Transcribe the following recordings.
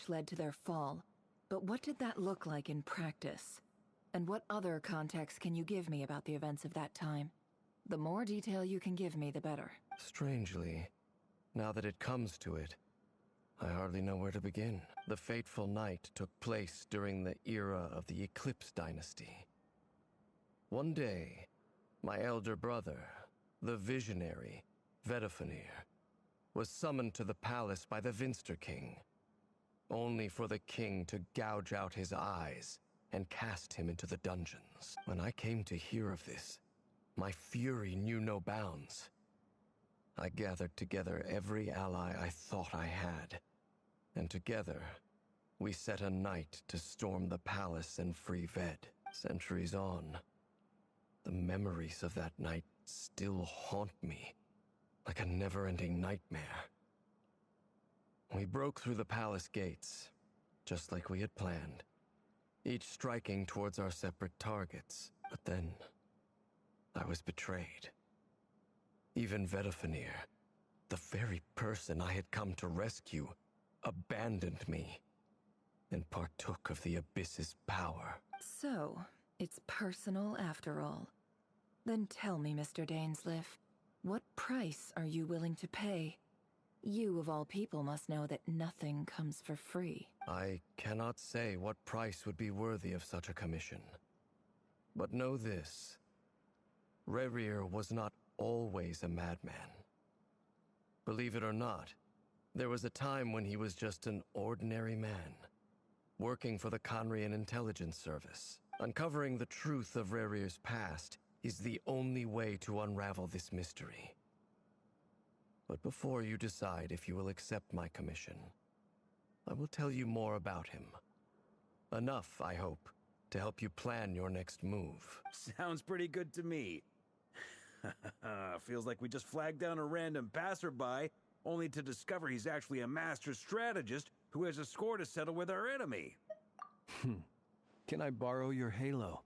which led to their fall. But what did that look like in practice? And what other context can you give me about the events of that time? The more detail you can give me, the better. Strangely, now that it comes to it, I hardly know where to begin. The fateful night took place during the era of the Eclipse Dynasty. One day, my elder brother, the visionary, Vedifenir, was summoned to the palace by the Vinster King, only for the king to gouge out his eyes and cast him into the dungeons. When I came to hear of this, my fury knew no bounds. I gathered together every ally I thought I had, and together, we set a night to storm the palace and free Ved. Centuries on, the memories of that night still haunt me like a never-ending nightmare. We broke through the palace gates, just like we had planned, each striking towards our separate targets. But then, I was betrayed. Even Vedifenir, the very person I had come to rescue, abandoned me and partook of the Abyss's power. So, it's personal after all. Then tell me, Mr. Dainsleif, what price are you willing to pay? You, of all people, must know that nothing comes for free. I cannot say what price would be worthy of such a commission. But know this. Rerir was not always a madman. Believe it or not, there was a time when he was just an ordinary man, working for the Conrian Intelligence Service. Uncovering the truth of Rerir's past is the only way to unravel this mystery. But before you decide if you will accept my commission, I will tell you more about him. Enough, I hope, to help you plan your next move. Sounds pretty good to me. Feels like we just flagged down a random passerby, only to discover he's actually a master strategist who has a score to settle with our enemy. Can I borrow your halo?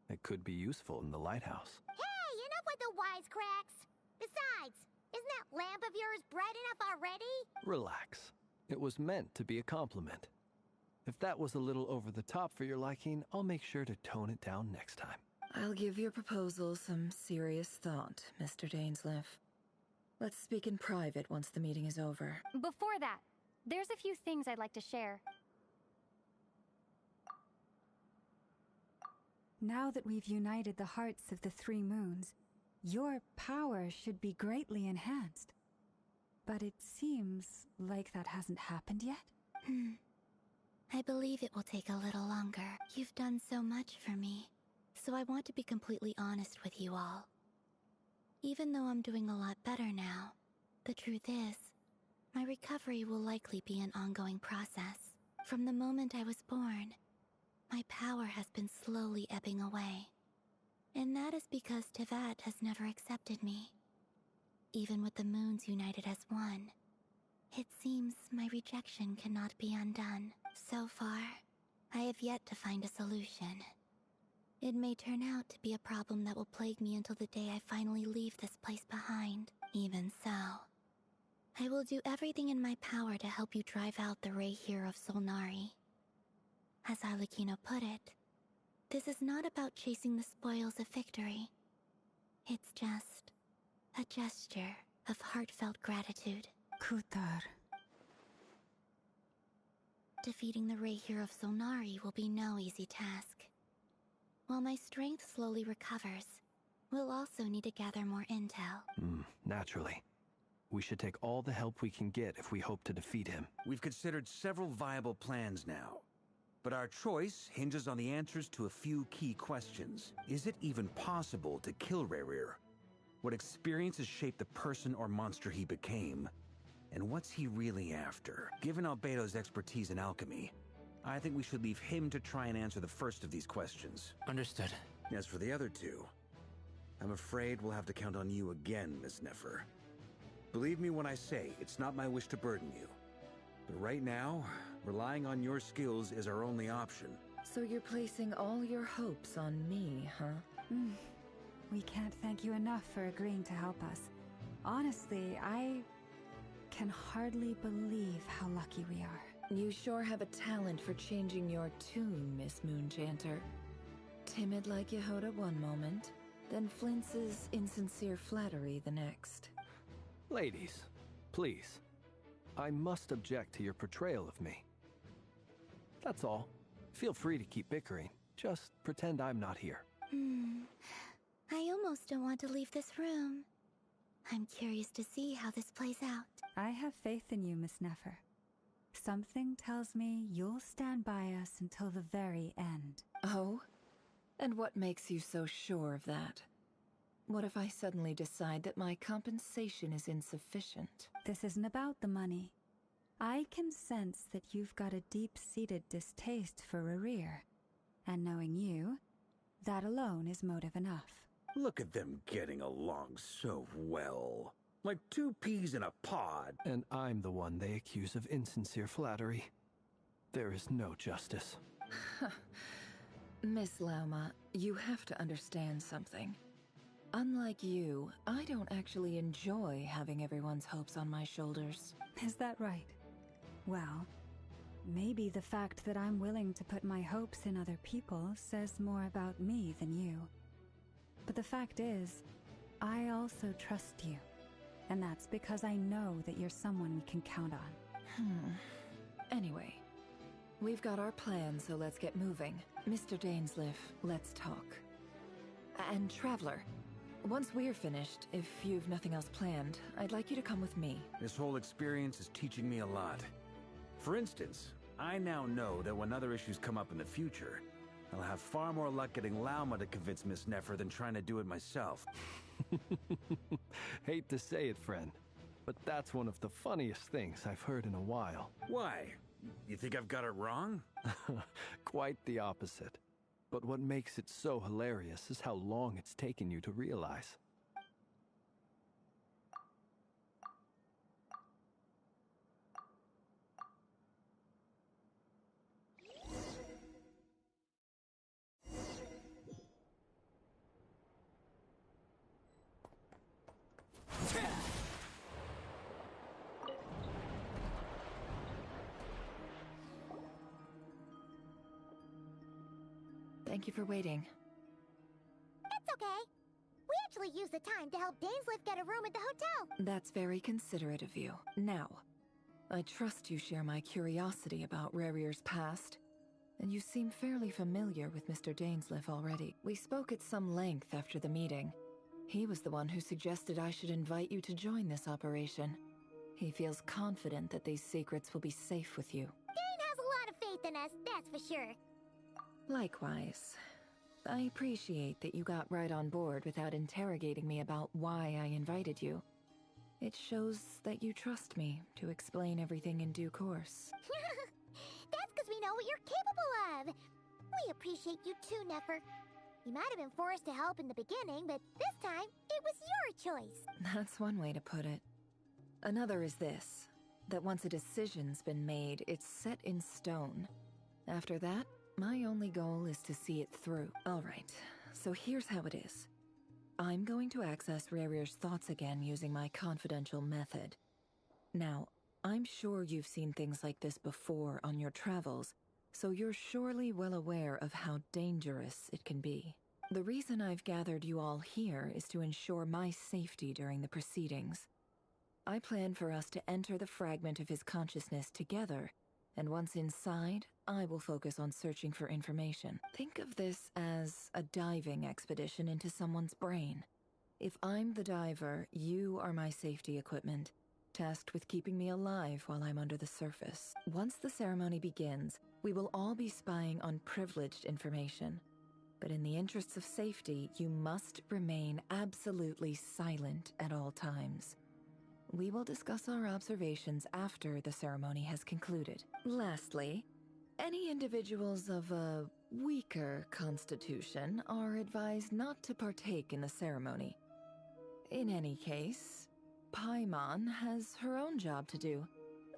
It could be useful in the lighthouse. Hey, enough with the wisecracks! Besides, isn't that lamp of yours bright enough already? Relax. It was meant to be a compliment. If that was a little over the top for your liking, I'll make sure to tone it down next time. I'll give your proposal some serious thought, Mr. Dainsleif. Let's speak in private once the meeting is over. Before that, there's a few things I'd like to share. Now that we've united the hearts of the three moons, your power should be greatly enhanced. But it seems like that hasn't happened yet? I believe it will take a little longer. You've done so much for me, so I want to be completely honest with you all. Even though I'm doing a lot better now, the truth is, my recovery will likely be an ongoing process. From the moment I was born, my power has been slowly ebbing away. And that is because Tevat has never accepted me. Even with the moons united as one, it seems my rejection cannot be undone. So far, I have yet to find a solution. It may turn out to be a problem that will plague me until the day I finally leave this place behind. Even so, I will do everything in my power to help you drive out the Reihir of Solnari. As Arlecchino put it, this is not about chasing the spoils of victory. It's just a gesture of heartfelt gratitude. Kutar. Defeating the Reihir of Solnari will be no easy task. While my strength slowly recovers, we'll also need to gather more intel. Naturally. We should take all the help we can get if we hope to defeat him. We've considered several viable plans now, but our choice hinges on the answers to a few key questions. Is it even possible to kill Rerir? What experiences shaped the person or monster he became? And what's he really after? Given Albedo's expertise in alchemy, I think we should leave him to try and answer the first of these questions. Understood. As for the other two, I'm afraid we'll have to count on you again, Miss Nefer. Believe me when I say it's not my wish to burden you. But right now, relying on your skills is our only option. So you're placing all your hopes on me, huh? We can't thank you enough for agreeing to help us. Honestly, I can hardly believe how lucky we are. You sure have a talent for changing your tune, Miss Moonchanter. Timid like Yehoda one moment, then flinches insincere flattery the next. Ladies, please. I must object to your portrayal of me. That's all. Feel free to keep bickering. Just pretend I'm not here. I almost don't want to leave this room. I'm curious to see how this plays out. I have faith in you, Miss Nefer. Something tells me you'll stand by us until the very end. Oh? And what makes you so sure of that? What if I suddenly decide that my compensation is insufficient? This isn't about the money. I can sense that you've got a deep-seated distaste for Rerir. And knowing you, that alone is motive enough. Look at them getting along so well. Like two peas in a pod. And I'm the one they accuse of insincere flattery. There is no justice. Miss Lauma, you have to understand something. Unlike you, I don't actually enjoy having everyone's hopes on my shoulders. Is that right? Well, maybe the fact that I'm willing to put my hopes in other people says more about me than you. But the fact is, I also trust you. And that's because I know that you're someone we can count on. Anyway, we've got our plan, so let's get moving. Mr. Dainsliff, let's talk. And Traveler, once we're finished, if you've nothing else planned, I'd like you to come with me. This whole experience is teaching me a lot. For instance, I now know that when other issues come up in the future, I'll have far more luck getting Lauma to convince Miss Nefer than trying to do it myself. Hate to say it, friend, but that's one of the funniest things I've heard in a while. Why? You think I've got it wrong? Quite the opposite. But what makes it so hilarious is how long it's taken you to realize. Thank you for waiting. It's okay. We actually used the time to help Dainsliff get a room at the hotel. That's very considerate of you. Now, I trust you share my curiosity about Rerir's past, and you seem fairly familiar with Mr. Dainsliff already. We spoke at some length after the meeting. He was the one who suggested I should invite you to join this operation. He feels confident that these secrets will be safe with you. Dane has a lot of faith in us, that's for sure. Likewise. I appreciate that you got right on board without interrogating me about why I invited you. It shows that you trust me to explain everything in due course. That's because we know what you're capable of. We appreciate you too, Nefer. You might have been forced to help in the beginning, but this time, it was your choice. That's one way to put it. Another is this, that once a decision's been made, it's set in stone. After that, my only goal is to see it through. Alright, so here's how it is. I'm going to access Rerir's thoughts again using my confidential method. Now, I'm sure you've seen things like this before on your travels, so you're surely well aware of how dangerous it can be. The reason I've gathered you all here is to ensure my safety during the proceedings. I plan for us to enter the fragment of his consciousness together, and once inside, I will focus on searching for information. Think of this as a diving expedition into someone's brain. If I'm the diver, you are my safety equipment, tasked with keeping me alive while I'm under the surface. Once the ceremony begins, we will all be spying on privileged information. But in the interests of safety, you must remain absolutely silent at all times. We will discuss our observations after the ceremony has concluded. Lastly, any individuals of a weaker constitution are advised not to partake in the ceremony. In any case, Paimon has her own job to do,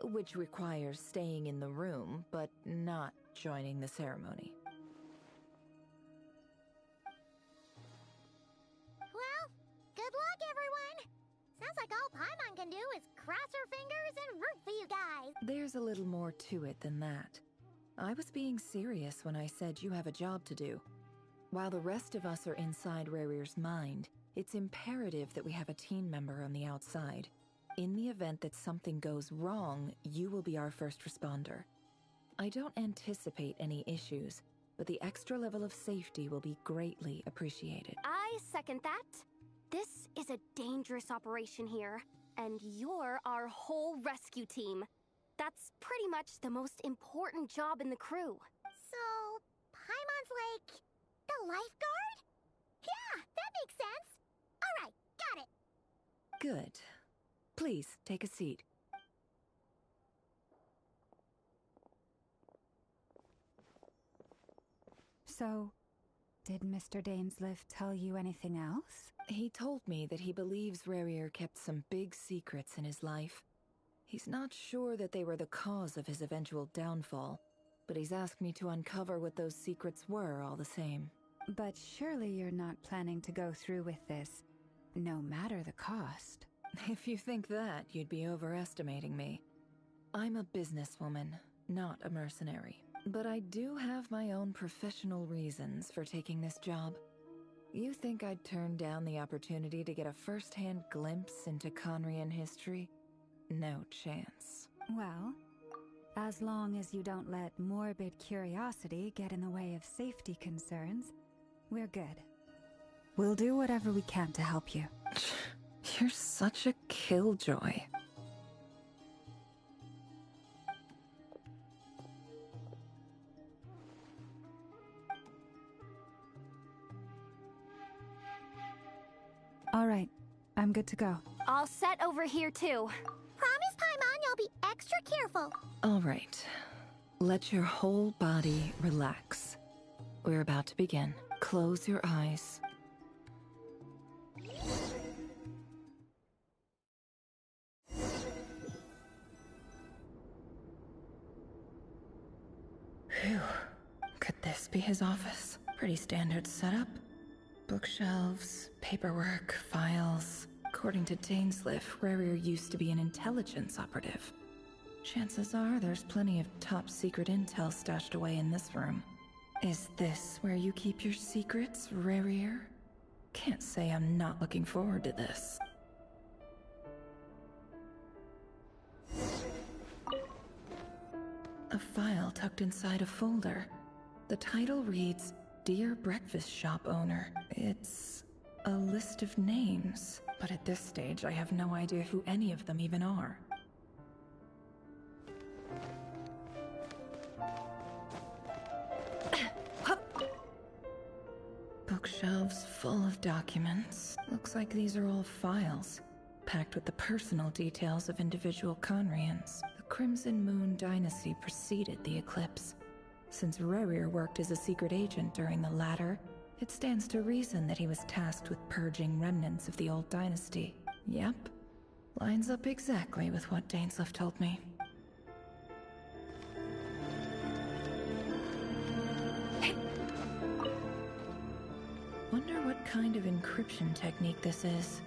which requires staying in the room but not joining the ceremony. Well, good luck, everyone. Sounds like all Paimon can do is cross our fingers and root for you guys. There's a little more to it than that. I was being serious when I said you have a job to do. While the rest of us are inside Rarir's mind, it's imperative that we have a team member on the outside. In the event that something goes wrong, you will be our first responder. I don't anticipate any issues, but the extra level of safety will be greatly appreciated. I second that. This is a dangerous operation here, and you're our whole rescue team. That's pretty much the most important job in the crew. So, Paimon's like the lifeguard? Yeah, that makes sense. All right, got it. Good. Please, take a seat. So, did Mr. Dainsliff tell you anything else? He told me that he believes Rarir kept some big secrets in his life. He's not sure that they were the cause of his eventual downfall, but he's asked me to uncover what those secrets were all the same. But surely you're not planning to go through with this, no matter the cost. If you think that, you'd be overestimating me. I'm a businesswoman, not a mercenary. But I do have my own professional reasons for taking this job. You think I'd turn down the opportunity to get a first-hand glimpse into Conrian history? No chance. Well, as long as you don't let morbid curiosity get in the way of safety concerns, we're good. We'll do whatever we can to help you. You're such a killjoy. All right, I'm good to go. All set over here, too. Promise, Paimon, you'll be extra careful. All right. Let your whole body relax. We're about to begin. Close your eyes. Phew. Could this be his office? Pretty standard setup. Bookshelves, paperwork, files. According to Dainsliff, Rarir used to be an intelligence operative. Chances are there's plenty of top-secret intel stashed away in this room. Is this where you keep your secrets, Rarir? Can't say I'm not looking forward to this. A file tucked inside a folder. The title reads, Dear Breakfast Shop Owner. It's a list of names, but at this stage I have no idea who any of them even are. Bookshelves full of documents. Looks like these are all files, packed with the personal details of individual Conrians. The Crimson Moon dynasty preceded the eclipse. Since Rarir worked as a secret agent during the latter, it stands to reason that he was tasked with purging remnants of the old dynasty. Yep. Lines up exactly with what Dainsliff told me. Wonder what kind of encryption technique this is.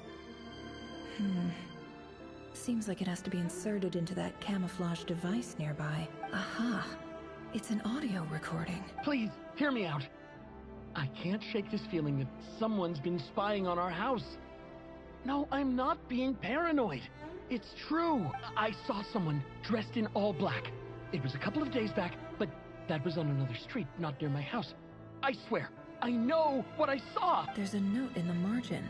Seems like it has to be inserted into that camouflage device nearby. Aha! It's an audio recording. Please, hear me out. I can't shake this feeling that someone's been spying on our house. No, I'm not being paranoid. It's true. I saw someone dressed in all black. It was a couple of days back, but that was on another street, not near my house. I swear, I know what I saw! There's a note in the margin.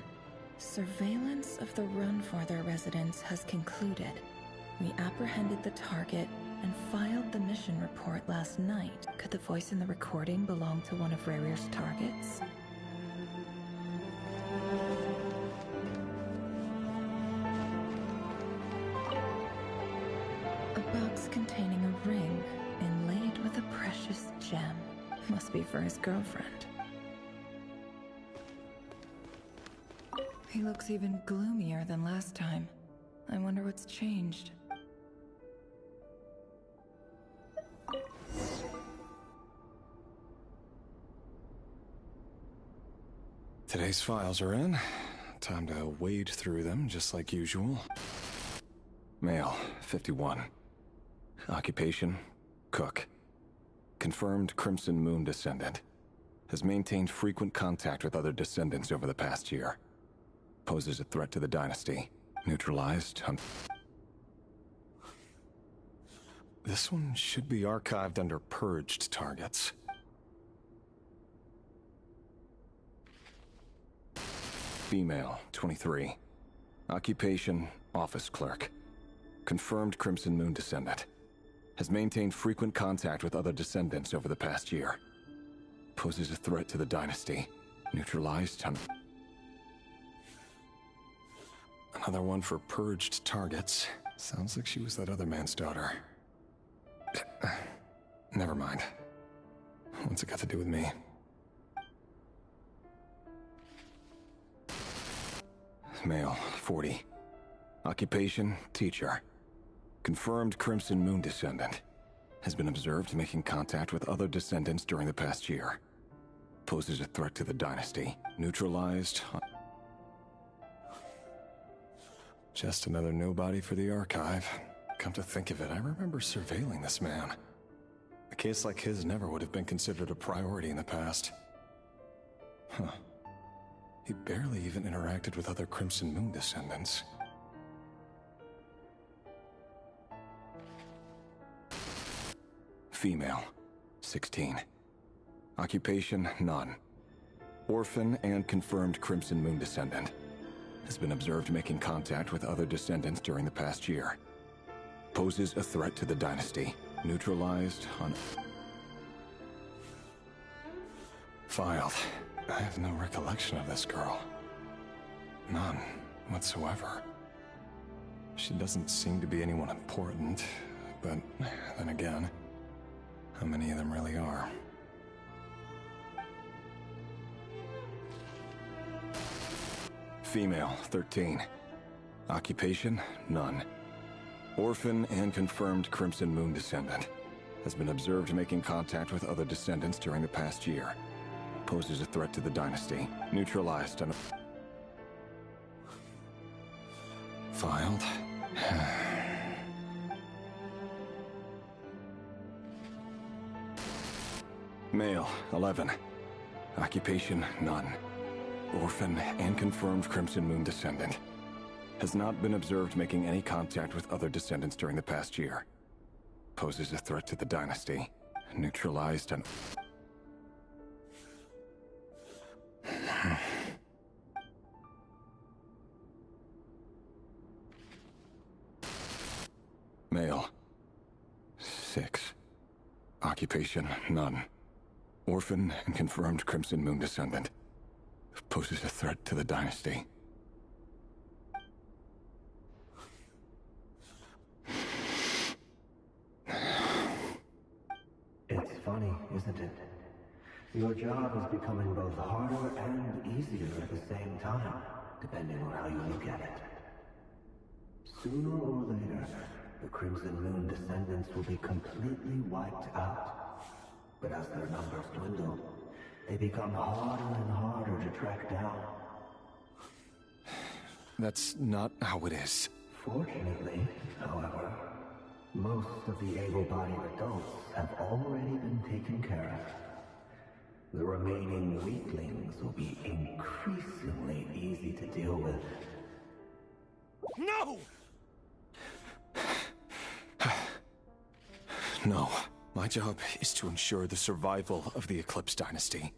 Surveillance of the Runforther residence has concluded. We apprehended the target and filed the mission report last night. Could the voice in the recording belong to one of Rarir's targets? A box containing a ring inlaid with a precious gem. Must be for his girlfriend. He looks even gloomier than last time. I wonder what's changed. Today's files are in. Time to wade through them, just like usual. Male, 51. Occupation, cook. Confirmed Crimson Moon descendant. Has maintained frequent contact with other descendants over the past year. Poses a threat to the dynasty. Neutralized. This one should be archived under purged targets. Female, 23. Occupation, office clerk. Confirmed Crimson Moon descendant. Has maintained frequent contact with other descendants over the past year. Poses a threat to the dynasty. Neutralized. Another one for purged targets. Sounds like she was that other man's daughter. Never mind. What's it got to do with me? Male, 40. Occupation, teacher. Confirmed Crimson Moon descendant. Has been observed making contact with other descendants during the past year. Poses a threat to the dynasty. Neutralized. Just another nobody for the archive. Come to think of it, I remember surveilling this man. A case like his never would have been considered a priority in the past. Huh. He barely even interacted with other Crimson Moon descendants. Female, 16. Occupation, none. Orphan and confirmed Crimson Moon descendant. Has been observed making contact with other descendants during the past year. Poses a threat to the dynasty. Neutralized on... Filed. I have no recollection of this girl. None whatsoever. She doesn't seem to be anyone important, but then again, how many of them really are? Female, 13. Occupation, none. Orphan and confirmed Crimson Moon descendant. Has been observed making contact with other descendants during the past year. Poses a threat to the dynasty. Neutralized and... Filed. Male, 11. Occupation, none. Orphan and confirmed Crimson Moon descendant. Has not been observed making any contact with other descendants during the past year. Poses a threat to the dynasty. Neutralized and... Male. 6. Occupation, none. Orphan and confirmed Crimson Moon descendant. Poses a threat to the dynasty. It's funny, isn't it? Your job is becoming both harder and easier at the same time, depending on how you look at it. Sooner or later, the Crimson Moon descendants will be completely wiped out. But as their numbers dwindle, they become harder and harder to track down. That's not how it is. Fortunately, however, most of the able-bodied adults have already been taken care of. The remaining weaklings will be increasingly easy to deal with. No! No. My job is to ensure the survival of the Eclipse Dynasty.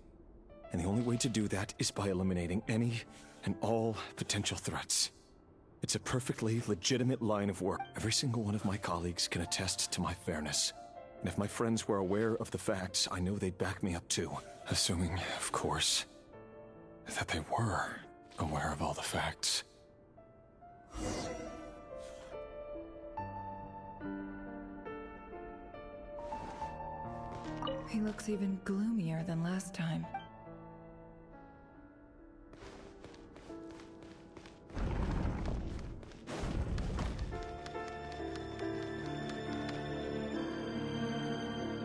And the only way to do that is by eliminating any and all potential threats. It's a perfectly legitimate line of work. Every single one of my colleagues can attest to my fairness. And if my friends were aware of the facts, I know they'd back me up too. Assuming, of course, that they were aware of all the facts. He looks even gloomier than last time.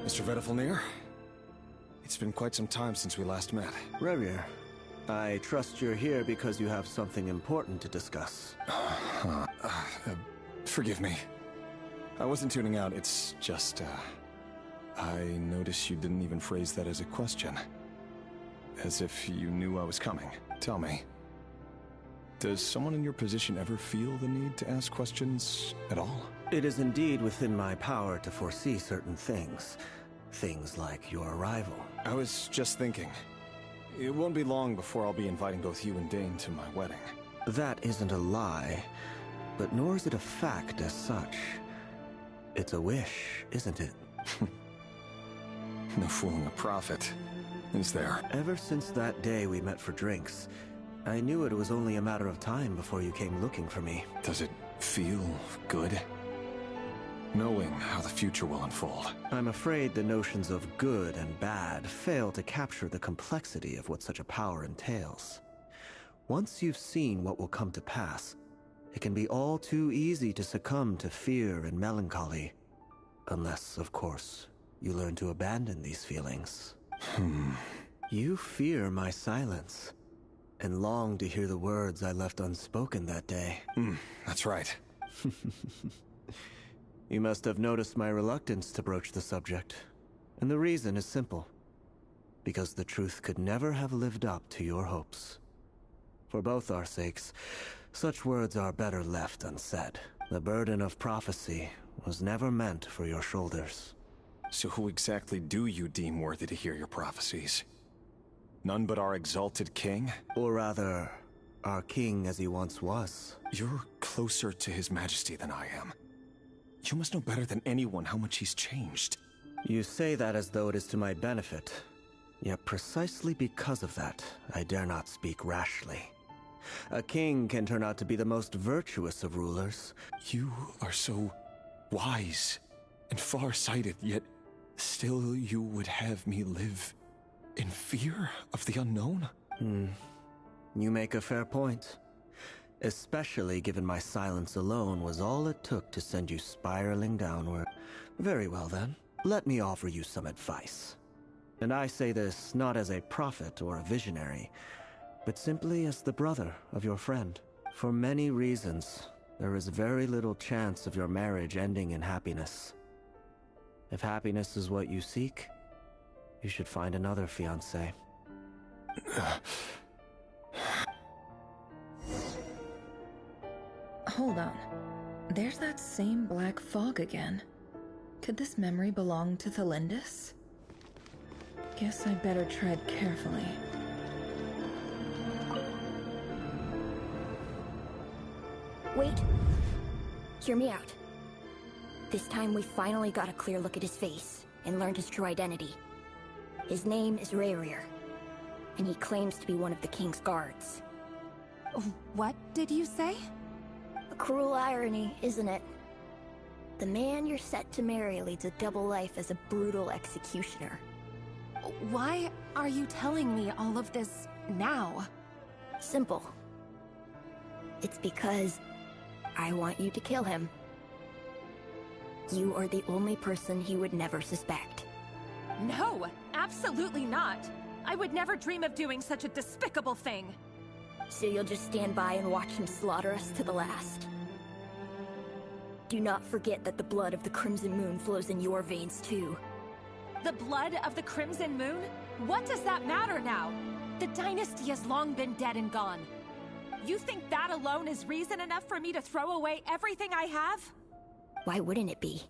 Mr. Vedifalnir? It's been quite some time since we last met. Rerir, I trust you're here because you have something important to discuss. Forgive me. I wasn't tuning out, it's just, I noticed you didn't even phrase that as a question. As if you knew I was coming. Tell me, does someone in your position ever feel the need to ask questions at all? It is indeed within my power to foresee certain things. Things like your arrival. I was just thinking. It won't be long before I'll be inviting both you and Dane to my wedding. That isn't a lie, but nor is it a fact as such. It's a wish, isn't it? No fooling a prophet, is there? Ever since that day we met for drinks, I knew it was only a matter of time before you came looking for me. Does it feel good? Knowing how the future will unfold. I'm afraid the notions of good and bad fail to capture the complexity of what such a power entails. Once you've seen what will come to pass, it can be all too easy to succumb to fear and melancholy. Unless, of course, you learn to abandon these feelings. You fear my silence, and long to hear the words I left unspoken that day. That's right. You must have noticed my reluctance to broach the subject. And the reason is simple. Because the truth could never have lived up to your hopes. For both our sakes, such words are better left unsaid. The burden of prophecy was never meant for your shoulders. So who exactly do you deem worthy to hear your prophecies? None but our exalted king? Or rather, our king as he once was. You're closer to his majesty than I am. You must know better than anyone how much he's changed. You say that as though it is to my benefit. Yet precisely because of that, I dare not speak rashly. A king can turn out to be the most virtuous of rulers. You are so wise and far-sighted, yet still you would have me live in fear of the unknown? You make a fair point. Especially given my silence alone was all it took to send you spiraling downward. Very well then, let me offer you some advice. And I say this not as a prophet or a visionary, but simply as the brother of your friend. For many reasons, there is very little chance of your marriage ending in happiness. If happiness is what you seek, you should find another fiancé. Hold on. There's that same black fog again. Could this memory belong to Thelindis? Guess I better tread carefully. Wait. Hear me out. This time we finally got a clear look at his face and learned his true identity. His name is Rayrir, and he claims to be one of the king's guards. What did you say? A cruel irony, isn't it? The man you're set to marry leads a double life as a brutal executioner. Why are you telling me all of this now? Simple. It's because I want you to kill him. You are the only person he would never suspect. No, absolutely not. I would never dream of doing such a despicable thing. So you'll just stand by and watch him slaughter us to the last. Do not forget that the blood of the Crimson Moon flows in your veins too. The blood of the Crimson Moon? What does that matter now? The dynasty has long been dead and gone. You think that alone is reason enough for me to throw away everything I have? Why wouldn't it be?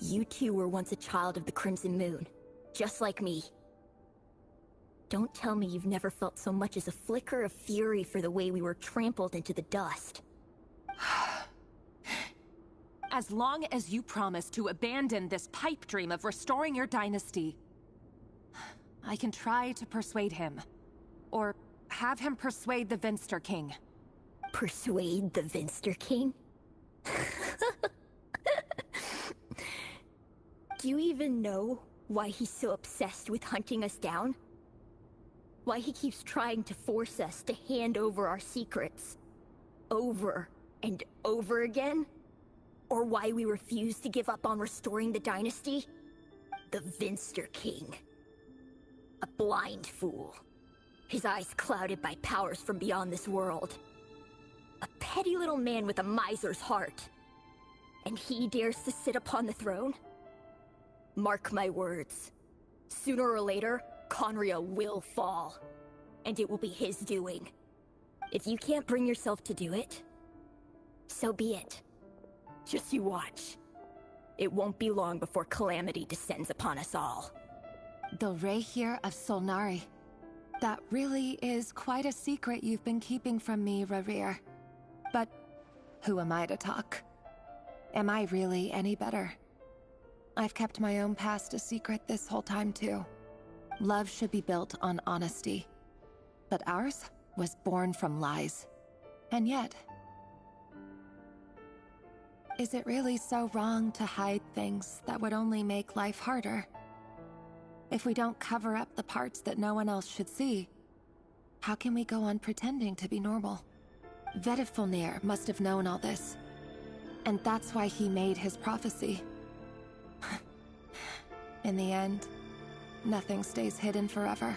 You two were once a child of the Crimson Moon, just like me. Don't tell me you've never felt so much as a flicker of fury for the way we were trampled into the dust. As long as you promise to abandon this pipe dream of restoring your dynasty, I can try to persuade him. Or have him persuade the Vinster King. Persuade the Vinster King? Do you even know why he's so obsessed with hunting us down? Why he keeps trying to force us to hand over our secrets? Over and over again? Or why we refuse to give up on restoring the dynasty? The Vinster King. A blind fool. His eyes clouded by powers from beyond this world. A petty little man with a miser's heart. And he dares to sit upon the throne? Mark my words. Sooner or later, Conria will fall. And it will be his doing. If you can't bring yourself to do it, so be it. Just you watch. It won't be long before calamity descends upon us all. The Rehir of Solnari. That really is quite a secret you've been keeping from me, Rerir. But who am I to talk? Am I really any better? I've kept my own past a secret this whole time too. Love should be built on honesty. But ours was born from lies. And yet, is it really so wrong to hide things that would only make life harder? If we don't cover up the parts that no one else should see, how can we go on pretending to be normal? Vedifulnir must have known all this. And that's why he made his prophecy. In the end, nothing stays hidden forever.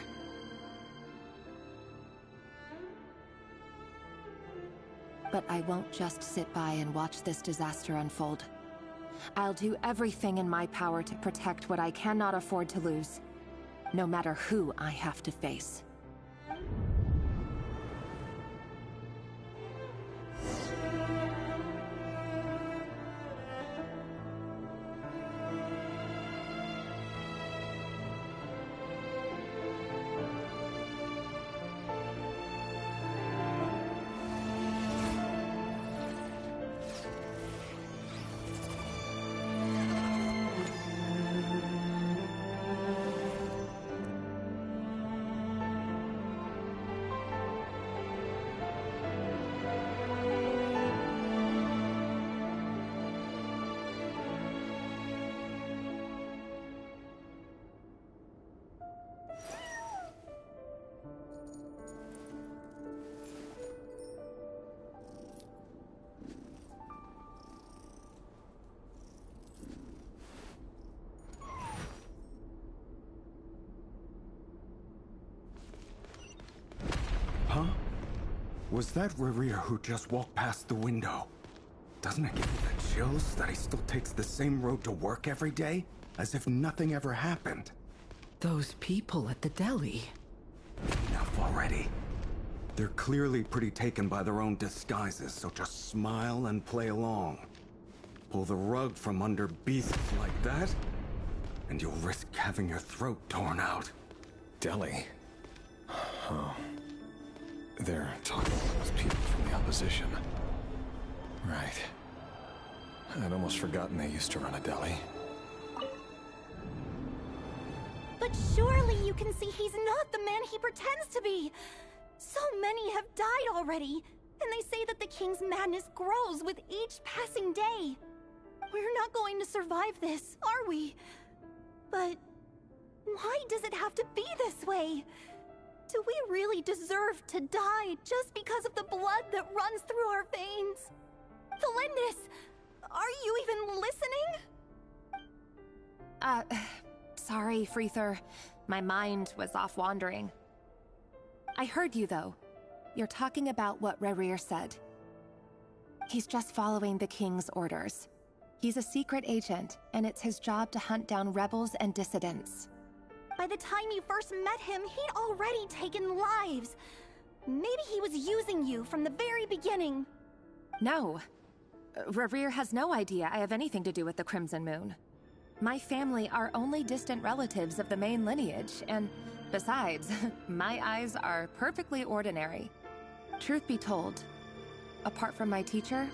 But I won't just sit by and watch this disaster unfold. I'll do everything in my power to protect what I cannot afford to lose, no matter who I have to face. Huh? Was that Rerir who just walked past the window? Doesn't it give you the chills that he still takes the same road to work every day? As if nothing ever happened. Those people at the deli. Enough already. They're clearly pretty taken by their own disguises, so just smile and play along. Pull the rug from under beasts like that, and you'll risk having your throat torn out. Deli? Oh. They're talking to those people from the opposition. Right. I'd almost forgotten they used to run a deli. But surely you can see he's not the man he pretends to be! So many have died already, and they say that the king's madness grows with each passing day. We're not going to survive this, are we? But why does it have to be this way? Do we really deserve to die just because of the blood that runs through our veins? Felindis, are you even listening? Sorry, Freether. My mind was off wandering. I heard you, though. You're talking about what Rerir said. He's just following the king's orders. He's a secret agent, and it's his job to hunt down rebels and dissidents. By the time you first met him, he'd already taken lives. Maybe he was using you from the very beginning. No. Rerir has no idea I have anything to do with the Crimson Moon. My family are only distant relatives of the main lineage, and besides, my eyes are perfectly ordinary. Truth be told, apart from my teacher,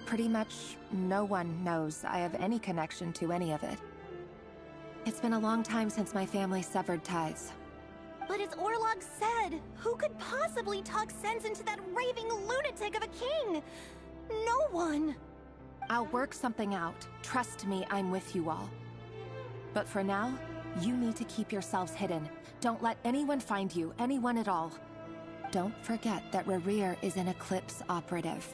pretty much no one knows I have any connection to any of it. It's been a long time since my family severed ties. But as Orlog said, who could possibly talk sense into that raving lunatic of a king? No one. I'll work something out. Trust me, I'm with you all. But for now, you need to keep yourselves hidden. Don't let anyone find you, anyone at all. Don't forget that Rerir is an Eclipse operative.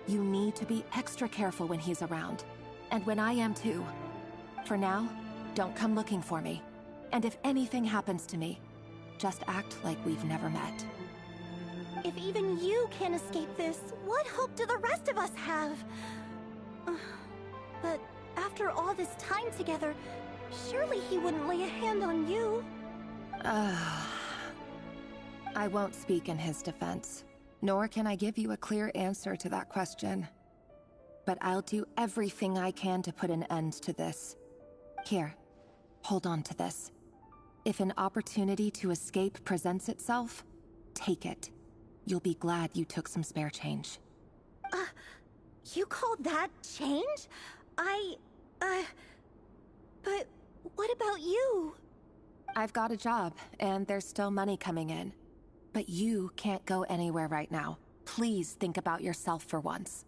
You need to be extra careful when he's around. And when I am too. For now, don't come looking for me. And if anything happens to me, just act like we've never met. If even you can't escape this, what hope do the rest of us have? But after all this time together, surely he wouldn't lay a hand on you. I won't speak in his defense, nor can I give you a clear answer to that question. But I'll do everything I can to put an end to this. Here, hold on to this. If an opportunity to escape presents itself, take it. You'll be glad you took some spare change. You call that change? But what about you? I've got a job, and there's still money coming in. But you can't go anywhere right now. Please think about yourself for once.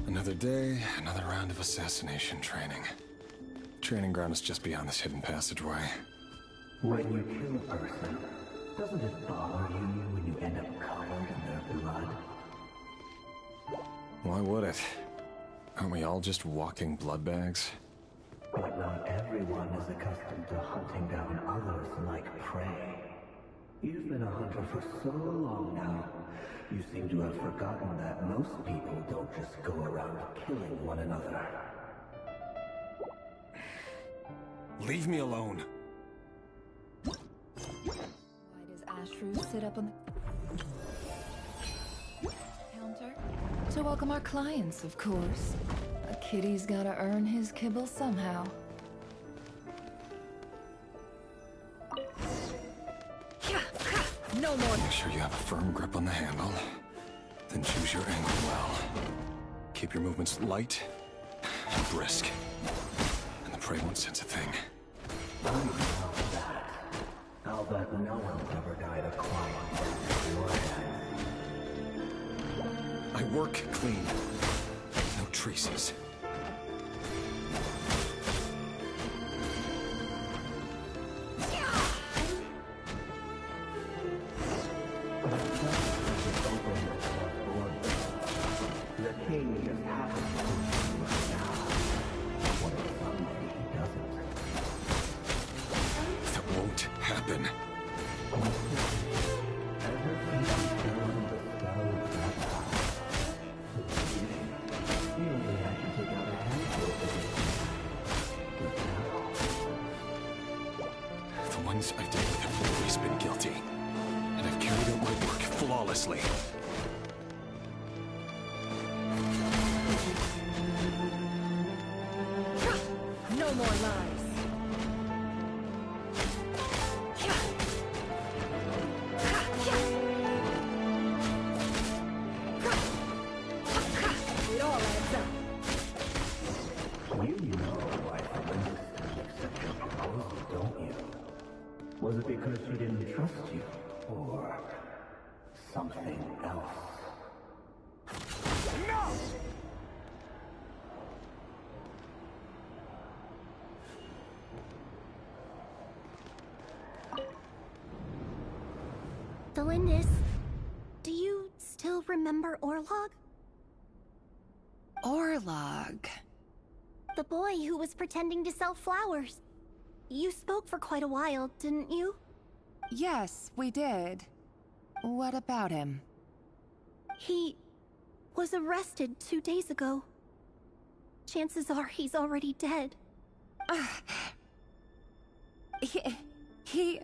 Another day, another round of assassination training. Training ground is just beyond this hidden passageway. When you kill a person, doesn't it bother you when you end up covered in their blood? Why would it? Aren't we all just walking blood bags? But not everyone is accustomed to hunting down others like prey. You've been a hunter for so long now, you seem to have forgotten that most people don't just go around killing one another. Leave me alone. Why does Ashru sit up on the counter? To welcome our clients, of course. A kitty's gotta earn his kibble somehow. No more. Make sure you have a firm grip on the handle. Then choose your angle well. Keep your movements light and brisk. And the prey won't sense a thing. I'll bet no one's ever died a quiet death in your hands. I work clean. No traces. The king just happens to be right now. What if someday he doesn't? That won't happen. Ever since you turned the spell of that power, usually I should take out a handful of it. But now... The ones I've dealt with have always been guilty. And I've carried out my work flawlessly. No more lies. It all adds up. You know why Felinda didn't accept your proposal, don't you? Was it because she didn't trust you? Or something else? No! Delindis, do you still remember Orlog? Orlog. The boy who was pretending to sell flowers. You spoke for quite a while, didn't you? Yes, we did. What about him? He was arrested 2 days ago. Chances are he's already dead. He...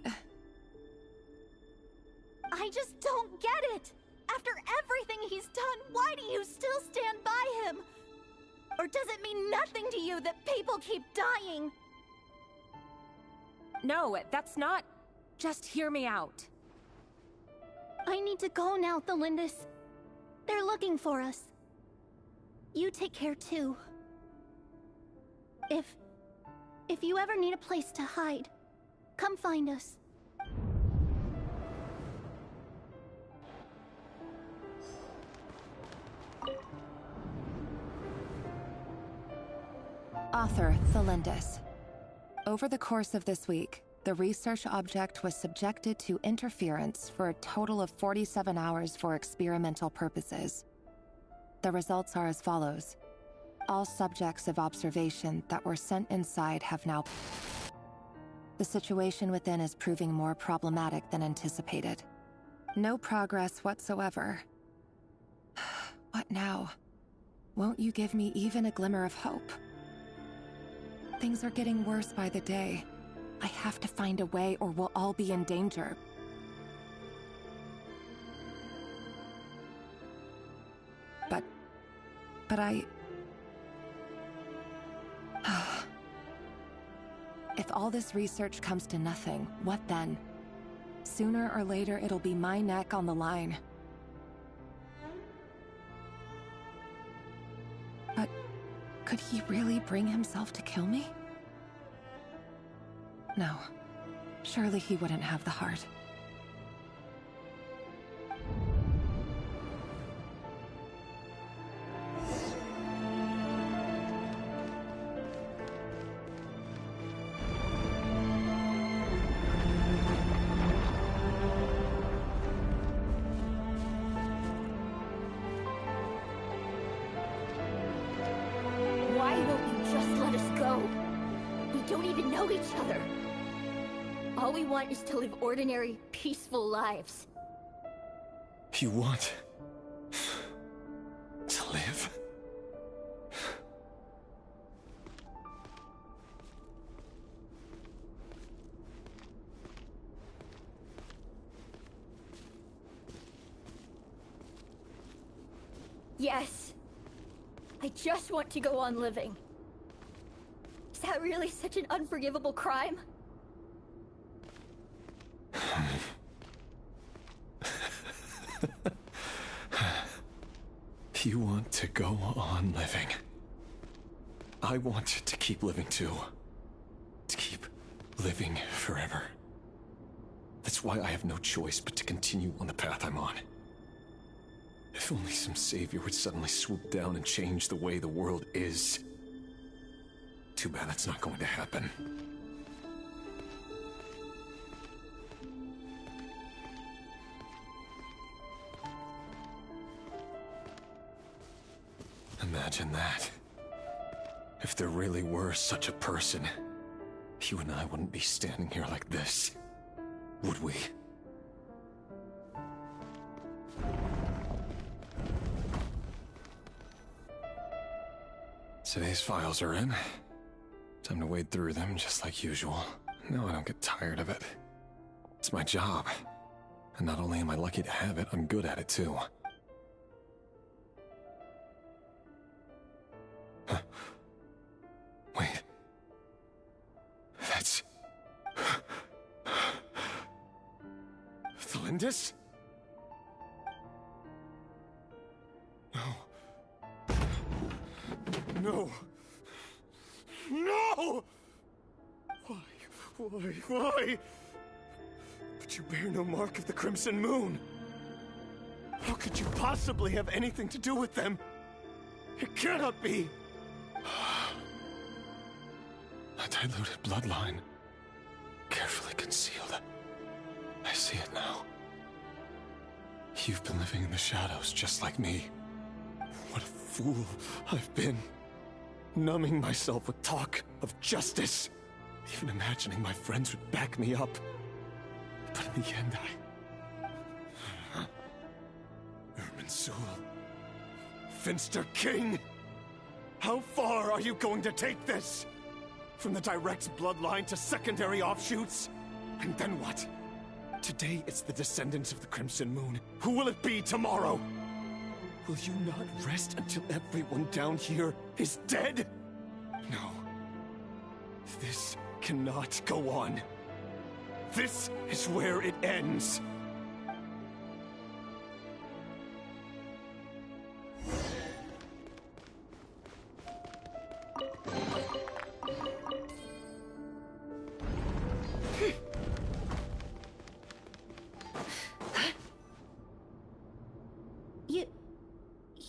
I just don't get it! After everything he's done, why do you still stand by him? Or does it mean nothing to you that people keep dying? No, that's not... Just hear me out. I need to go now, Thelindis. They're looking for us. You take care too. If you ever need a place to hide, come find us. Author Thelindis. Over the course of this week, The research object was subjected to interference for a total of 47 hours for experimental purposes. The results are as follows. All subjects of observation that were sent inside have now... The situation within is proving more problematic than anticipated. No progress whatsoever. What now? Won't you give me even a glimmer of hope? Things are getting worse by the day. I have to find a way or we'll all be in danger. But I... If all this research comes to nothing, what then? Sooner or later, it'll be my neck on the line. But could he really bring himself to kill me? No. Surely he wouldn't have the heart. Why won't you just let us go? We don't even know each other. All we want is to live ordinary, peaceful lives. You want... to live? Yes. I just want to go on living. Is that really such an unforgivable crime? You want to go on living. I want to keep living too. To keep living forever. That's why I have no choice but to continue on the path I'm on. If only some savior would suddenly swoop down and change the way the world is. Too bad that's not going to happen. Imagine that. If there really were such a person, you and I wouldn't be standing here like this, would we? Today's files are in. Time to wade through them just like usual. No, I don't get tired of it. It's my job. And not only am I lucky to have it, I'm good at it too. Huh. Wait. That's... Thalindis? No. No! Why? But you bear no mark of the Crimson Moon. How could you possibly have anything to do with them? It cannot be! A diluted bloodline. Carefully concealed. I see it now. You've been living in the shadows just like me. What a fool I've been. Numbing myself with talk of justice. Even imagining my friends would back me up. But in the end, Irminsul. Finster King! How far are you going to take this? From the direct bloodline to secondary offshoots? And then what? Today it's the descendants of the Crimson Moon. Who will it be tomorrow? Will you not rest until everyone down here is dead? No. This cannot go on. This is where it ends.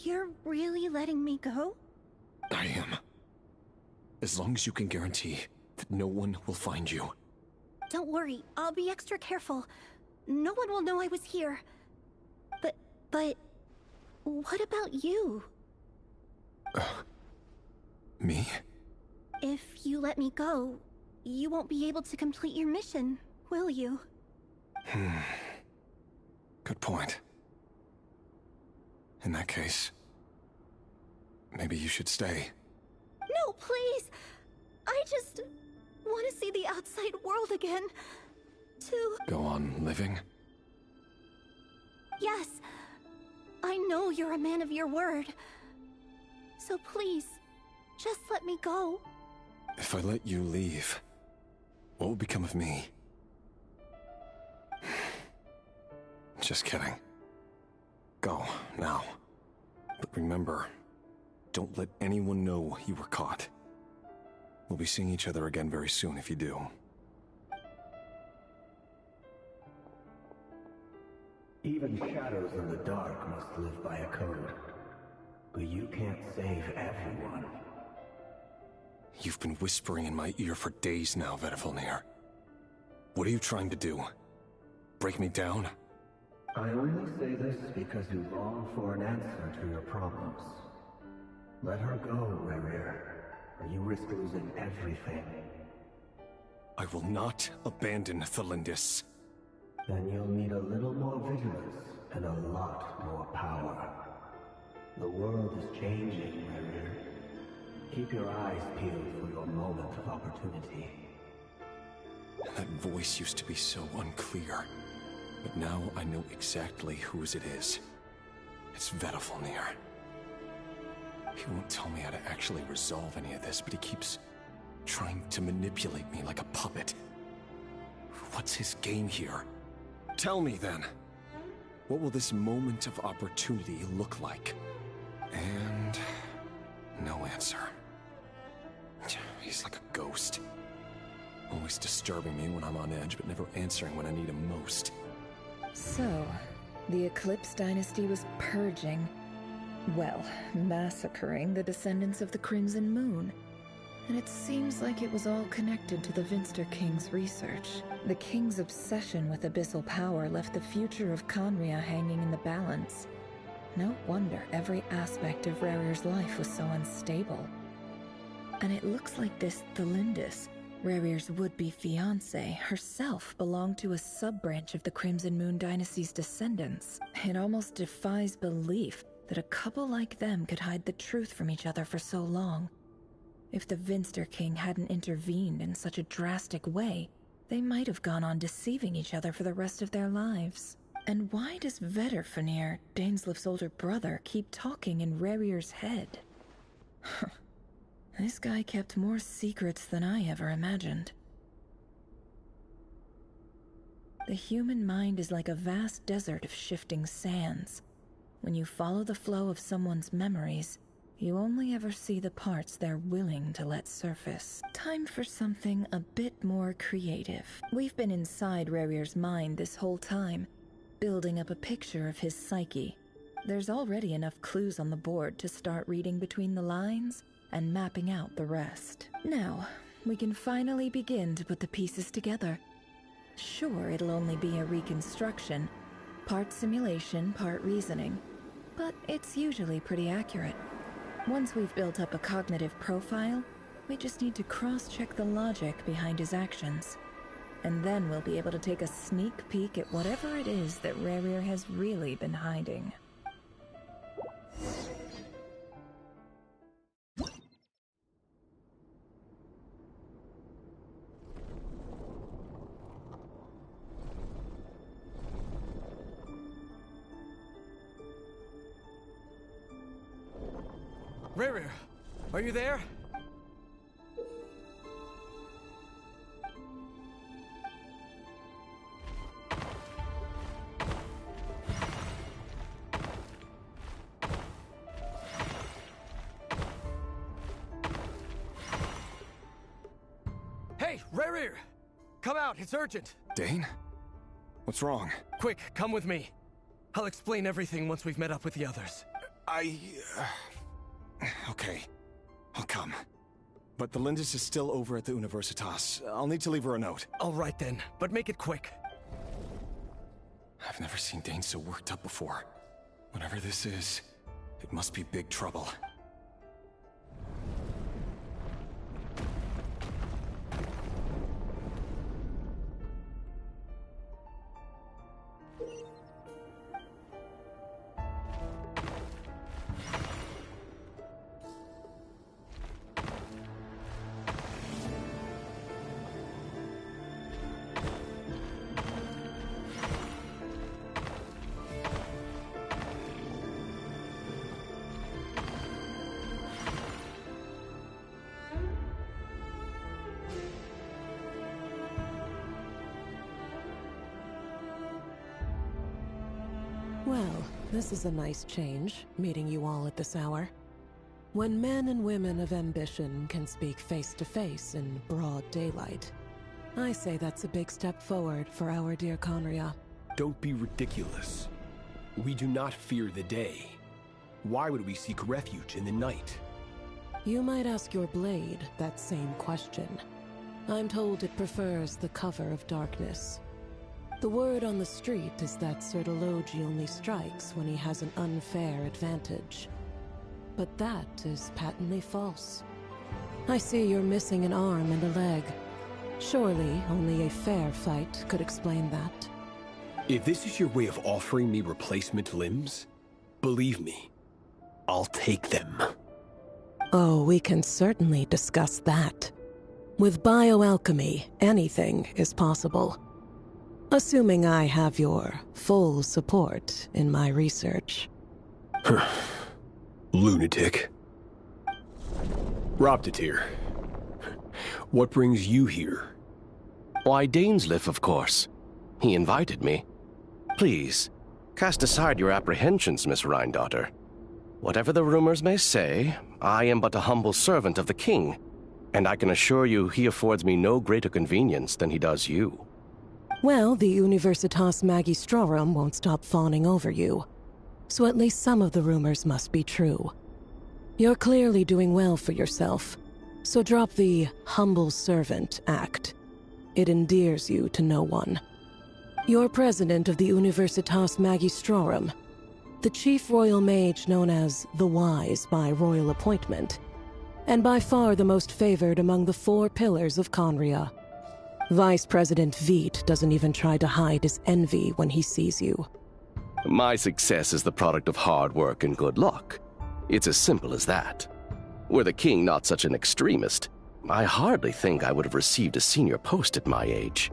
You're really letting me go? I am. As long as you can guarantee that no one will find you. Don't worry, I'll be extra careful. No one will know I was here. But... what about you? Me? If you let me go, you won't be able to complete your mission, will you? Good point. In that case, maybe you should stay. No, please! I just want to see the outside world again. To... Go on living? Yes. I know you're a man of your word. So please, just let me go. If I let you leave, what will become of me? Just kidding. Go, now. But remember, don't let anyone know you were caught. We'll be seeing each other again very soon if you do. Even shadows in the dark must live by a code. But you can't save everyone. You've been whispering in my ear for days now, Vedifalnir. What are you trying to do? Break me down? I only say this because you long for an answer to your problems. Let her go, Rerir, or you risk losing everything. I will not abandon Thelindis. Then you'll need a little more vigilance and a lot more power. The world is changing, Rerir. Keep your eyes peeled for your moment of opportunity. That voice used to be so unclear. But now I know exactly whose it is. It's Vedifalnir. He won't tell me how to actually resolve any of this, but he keeps trying to manipulate me like a puppet. What's his game here? Tell me then. What will this moment of opportunity look like? And... no answer. He's like a ghost. Always disturbing me when I'm on edge, but never answering when I need him most. So, the Eclipse Dynasty was purging, well, massacring the descendants of the Crimson Moon. And it seems like it was all connected to the Vinster King's research. The King's obsession with abyssal power left the future of Conria hanging in the balance. No wonder every aspect of Rerir's life was so unstable. And it looks like this Thelindis, Rerir's would-be fiancée, herself belonged to a sub-branch of the Crimson Moon Dynasty's descendants. It almost defies belief that a couple like them could hide the truth from each other for so long. If the Vinster King hadn't intervened in such a drastic way, they might have gone on deceiving each other for the rest of their lives. And why does Vedifalnir, Dainslif's older brother, keep talking in Rerir's head? This guy kept more secrets than I ever imagined. The human mind is like a vast desert of shifting sands. When you follow the flow of someone's memories, you only ever see the parts they're willing to let surface. Time for something a bit more creative. We've been inside Rerir's mind this whole time, building up a picture of his psyche. There's already enough clues on the board to start reading between the lines and mapping out the rest. Now, we can finally begin to put the pieces together. Sure, it'll only be a reconstruction, part simulation, part reasoning, but it's usually pretty accurate. Once we've built up a cognitive profile, we just need to cross-check the logic behind his actions. And then we'll be able to take a sneak peek at whatever it is that Rerir has really been hiding. Rerir, are you there? Hey, Rerir! Come out, it's urgent! Dane? What's wrong? Quick, come with me. I'll explain everything once we've met up with the others. Okay. I'll come. but the Lindis is still over at the Universitas. I'll need to leave her a note. All right then, but make it quick. I've never seen Dane so worked up before. Whatever this is, it must be big trouble. Well, this is a nice change, meeting you all at this hour. When men and women of ambition can speak face to face in broad daylight, I say that's a big step forward for our dear Conria. Don't be ridiculous. We do not fear the day. Why would we seek refuge in the night? You might ask your blade that same question. I'm told it prefers the cover of darkness. The word on the street is that Sertologi only strikes when he has an unfair advantage. But that is patently false. I see you're missing an arm and a leg. Surely only a fair fight could explain that. If this is your way of offering me replacement limbs, believe me, I'll take them. Oh, we can certainly discuss that. With bioalchemy, anything is possible. Assuming I have your full support in my research. Lunatic. Robtatir, what brings you here? Why, Dainsleif, of course. He invited me. Please, cast aside your apprehensions, Miss Rhindaughter. Whatever the rumors may say, I am but a humble servant of the king, and I can assure you he affords me no greater convenience than he does you. Well, the Universitas Magistrorum won't stop fawning over you, so at least some of the rumors must be true. You're clearly doing well for yourself, so drop the humble servant act. It endears you to no one. You're president of the Universitas Magistrorum, the chief royal mage known as the Wise by royal appointment, and by far the most favored among the 4 pillars of Conria. Vice President Veit doesn't even try to hide his envy when he sees you. My success is the product of hard work and good luck. It's as simple as that. Were the king not such an extremist, I hardly think I would have received a senior post at my age.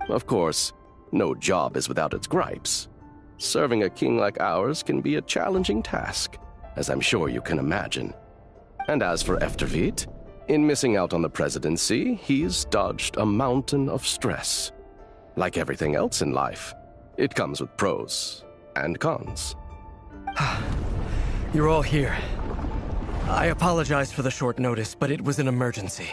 Of course, no job is without its gripes. Serving a king like ours can be a challenging task, as I'm sure you can imagine. And as for Efterveit, in missing out on the presidency, he's dodged a mountain of stress. Like everything else in life, it comes with pros and cons. You're all here. I apologize for the short notice, but it was an emergency.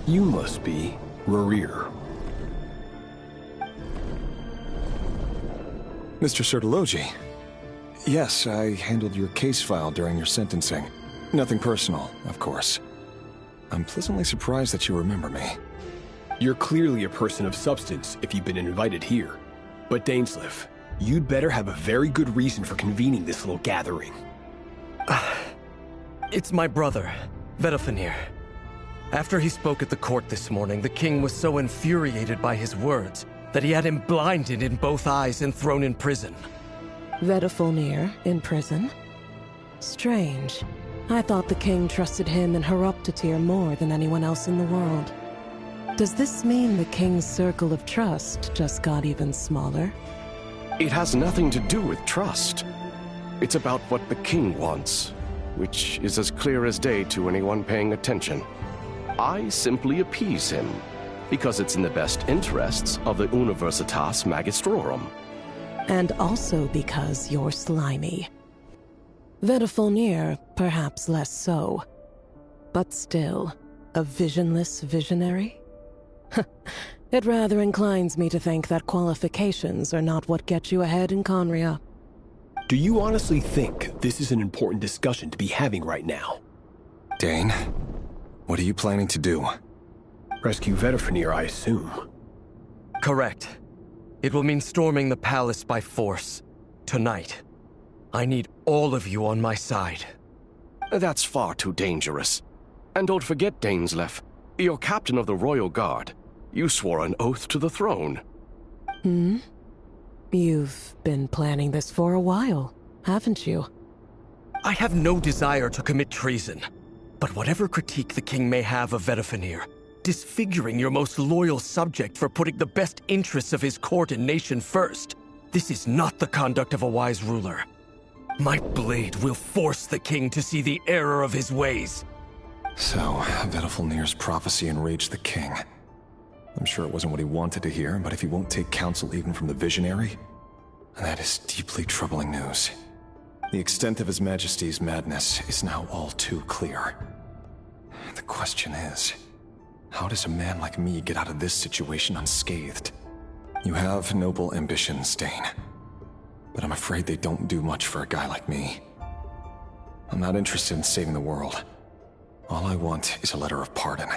You must be Rarir. Mr. Sertologi. Yes, I handled your case file during your sentencing. Nothing personal, of course. I'm pleasantly surprised that you remember me. You're clearly a person of substance if you've been invited here. But Dainsleif, you'd better have a very good reason for convening this little gathering. It's my brother, Vedofenir. After he spoke at the court this morning, the king was so infuriated by his words that he had him blinded in both eyes and thrown in prison. Vedofenir in prison? Strange. I thought the king trusted him and Horoptatir more than anyone else in the world. Does this mean the king's circle of trust just got even smaller? It has nothing to do with trust. It's about what the king wants, which is as clear as day to anyone paying attention. I simply appease him, because it's in the best interests of the Universitas Magistrorum. And also because you're slimy. Vedofenir, perhaps less so. But still, a visionless visionary? It rather inclines me to think that qualifications are not what get you ahead in Conria. Do you honestly think this is an important discussion to be having right now? Dane, what are you planning to do? Rescue Vedifenir, I assume. Correct. It will mean storming the palace by force. Tonight. I need all of you on my side. That's far too dangerous. And don't forget, Dainsleif, you're captain of the Royal Guard. You swore an oath to the throne. Hmm? You've been planning this for a while, haven't you? I have no desire to commit treason. But whatever critique the king may have of Vedifenir, disfiguring your most loyal subject for putting the best interests of his court and nation first, this is not the conduct of a wise ruler. My blade will force the king to see the error of his ways. So, Vedifenir's prophecy enraged the king. I'm sure it wasn't what he wanted to hear, but if he won't take counsel even from the visionary, that is deeply troubling news. The extent of His Majesty's madness is now all too clear. The question is, how does a man like me get out of this situation unscathed? You have noble ambitions, Dane, but I'm afraid they don't do much for a guy like me. I'm not interested in saving the world. All I want is a letter of pardon.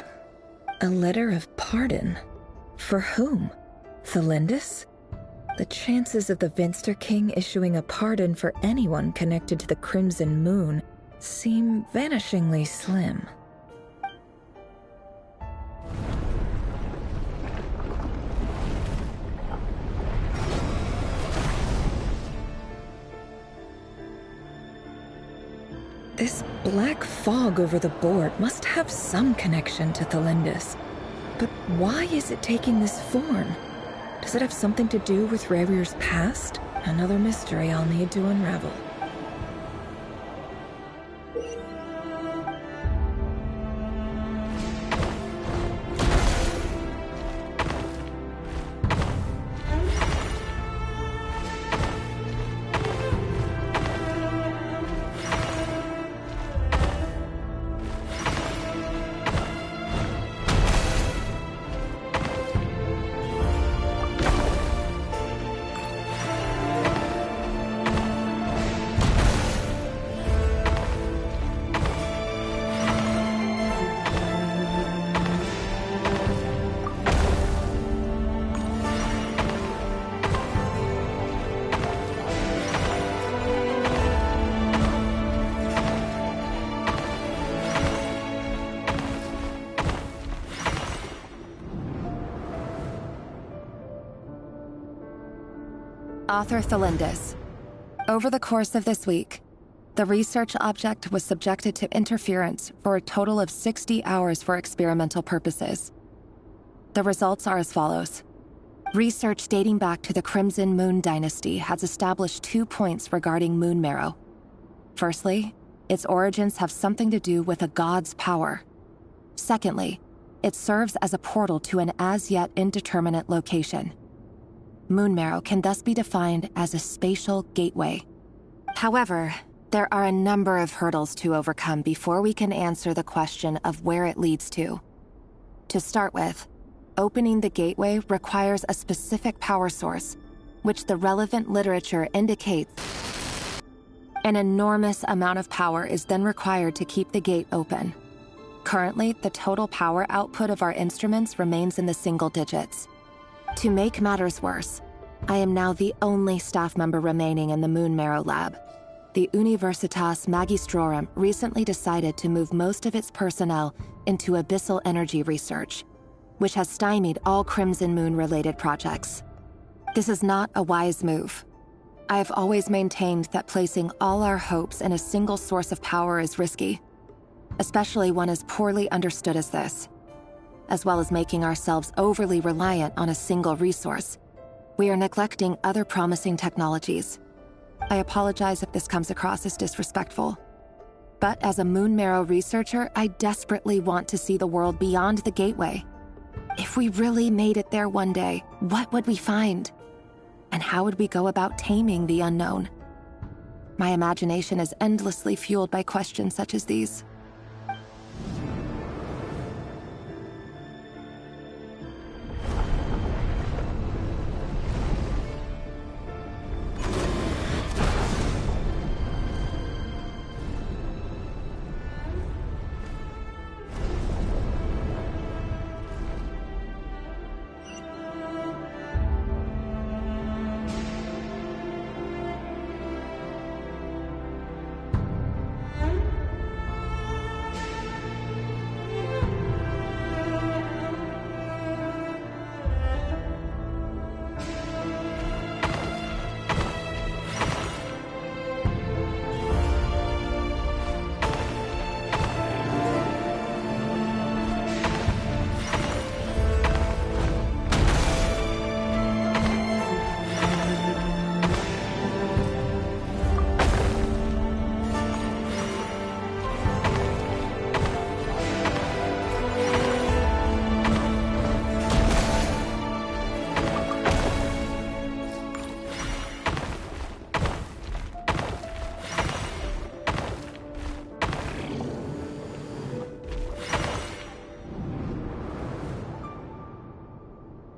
A letter of pardon? For whom? Thelindis? The chances of the Vinster King issuing a pardon for anyone connected to the Crimson Moon seem vanishingly slim. This black fog over the board must have some connection to Thelindis. But why is it taking this form? Does it have something to do with Rarir's past? Another mystery I'll need to unravel. Author Thelindis. Over the course of this week, the research object was subjected to interference for a total of 60 hours for experimental purposes. The results are as follows. Research dating back to the Crimson Moon Dynasty has established 2 points regarding moon marrow. Firstly, its origins have something to do with a god's power. Secondly, it serves as a portal to an as-yet indeterminate location. Moon marrow can thus be defined as a spatial gateway. However, there are a number of hurdles to overcome before we can answer the question of where it leads to. To start with, opening the gateway requires a specific power source, which the relevant literature indicates. An enormous amount of power is then required to keep the gate open. Currently, the total power output of our instruments remains in the single digits. To make matters worse, I am now the only staff member remaining in the Moon Marrow lab. The Universitas Magistrorum recently decided to move most of its personnel into abyssal energy research, which has stymied all Crimson Moon-related projects. This is not a wise move. I have always maintained that placing all our hopes in a single source of power is risky, especially one as poorly understood as this. As well as making ourselves overly reliant on a single resource, we are neglecting other promising technologies. I apologize if this comes across as disrespectful. But as a Moon Marrow researcher, I desperately want to see the world beyond the gateway. If we really made it there one day, what would we find? And how would we go about taming the unknown? My imagination is endlessly fueled by questions such as these.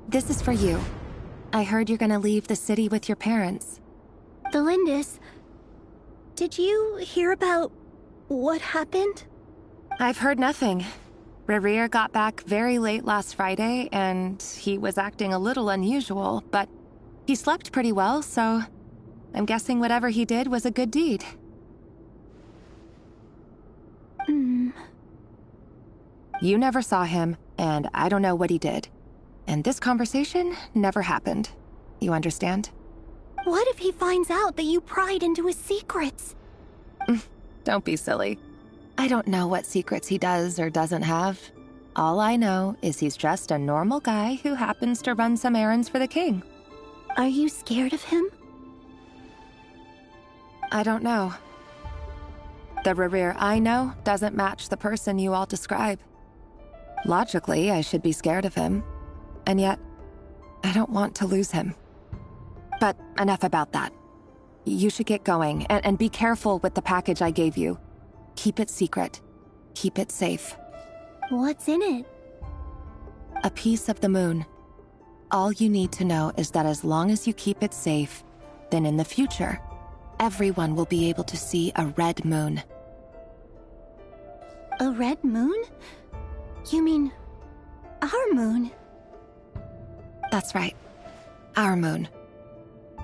This is for you. I heard you're gonna leave the city with your parents. Delindis, did you hear about what happened? I've heard nothing. Rerir got back very late last Friday, and he was acting a little unusual, but he slept pretty well, so I'm guessing whatever he did was a good deed. You never saw him, and I don't know what he did. And this conversation never happened. You understand? What if he finds out that you pried into his secrets? Don't be silly. I don't know what secrets he does or doesn't have. All I know is he's just a normal guy who happens to run some errands for the king. Are you scared of him? I don't know. The Rerir I know doesn't match the person you all describe. Logically, I should be scared of him. And yet, I don't want to lose him. But enough about that. You should get going, and be careful with the package I gave you. Keep it secret. Keep it safe. What's in it? A piece of the moon. All you need to know is that as long as you keep it safe, then in the future, everyone will be able to see a red moon. A red moon? You mean our moon? That's right. Our moon.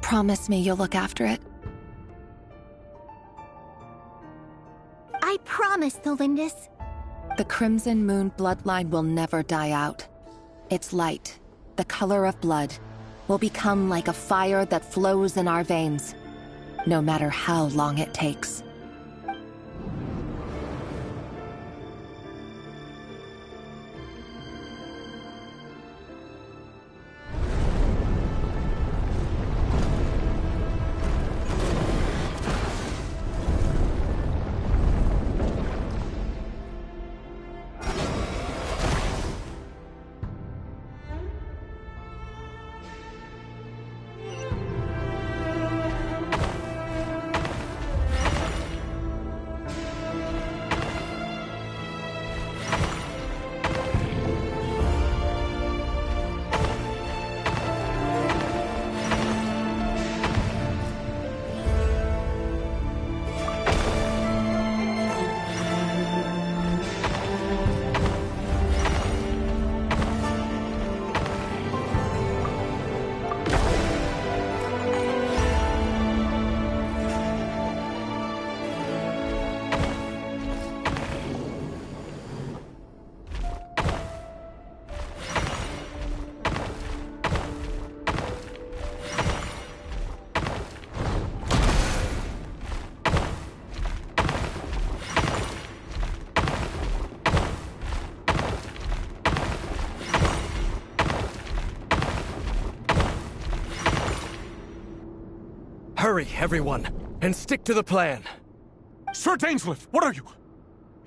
Promise me you'll look after it. I promise, Delindis. The Crimson Moon bloodline will never die out. Its light, the color of blood, will become like a fire that flows in our veins, no matter how long it takes. Hurry, everyone, and stick to the plan. Sir Dainsleif, what are you?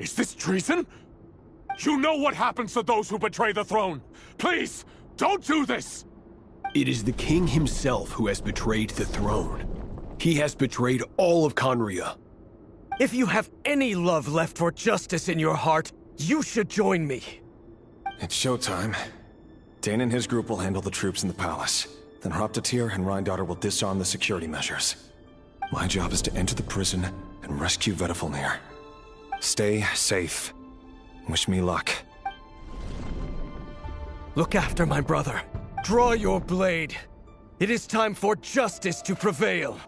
Is this treason? You know what happens to those who betray the throne. Please, don't do this! It is the king himself who has betrayed the throne. He has betrayed all of Conria. If you have any love left for justice in your heart, you should join me. It's showtime. Dane and his group will handle the troops in the palace. Then Hraptatir and Rheindater will disarm the security measures. My job is to enter the prison and rescue Vedifalnir. Stay safe. Wish me luck. Look after my brother. Draw your blade. It is time for justice to prevail.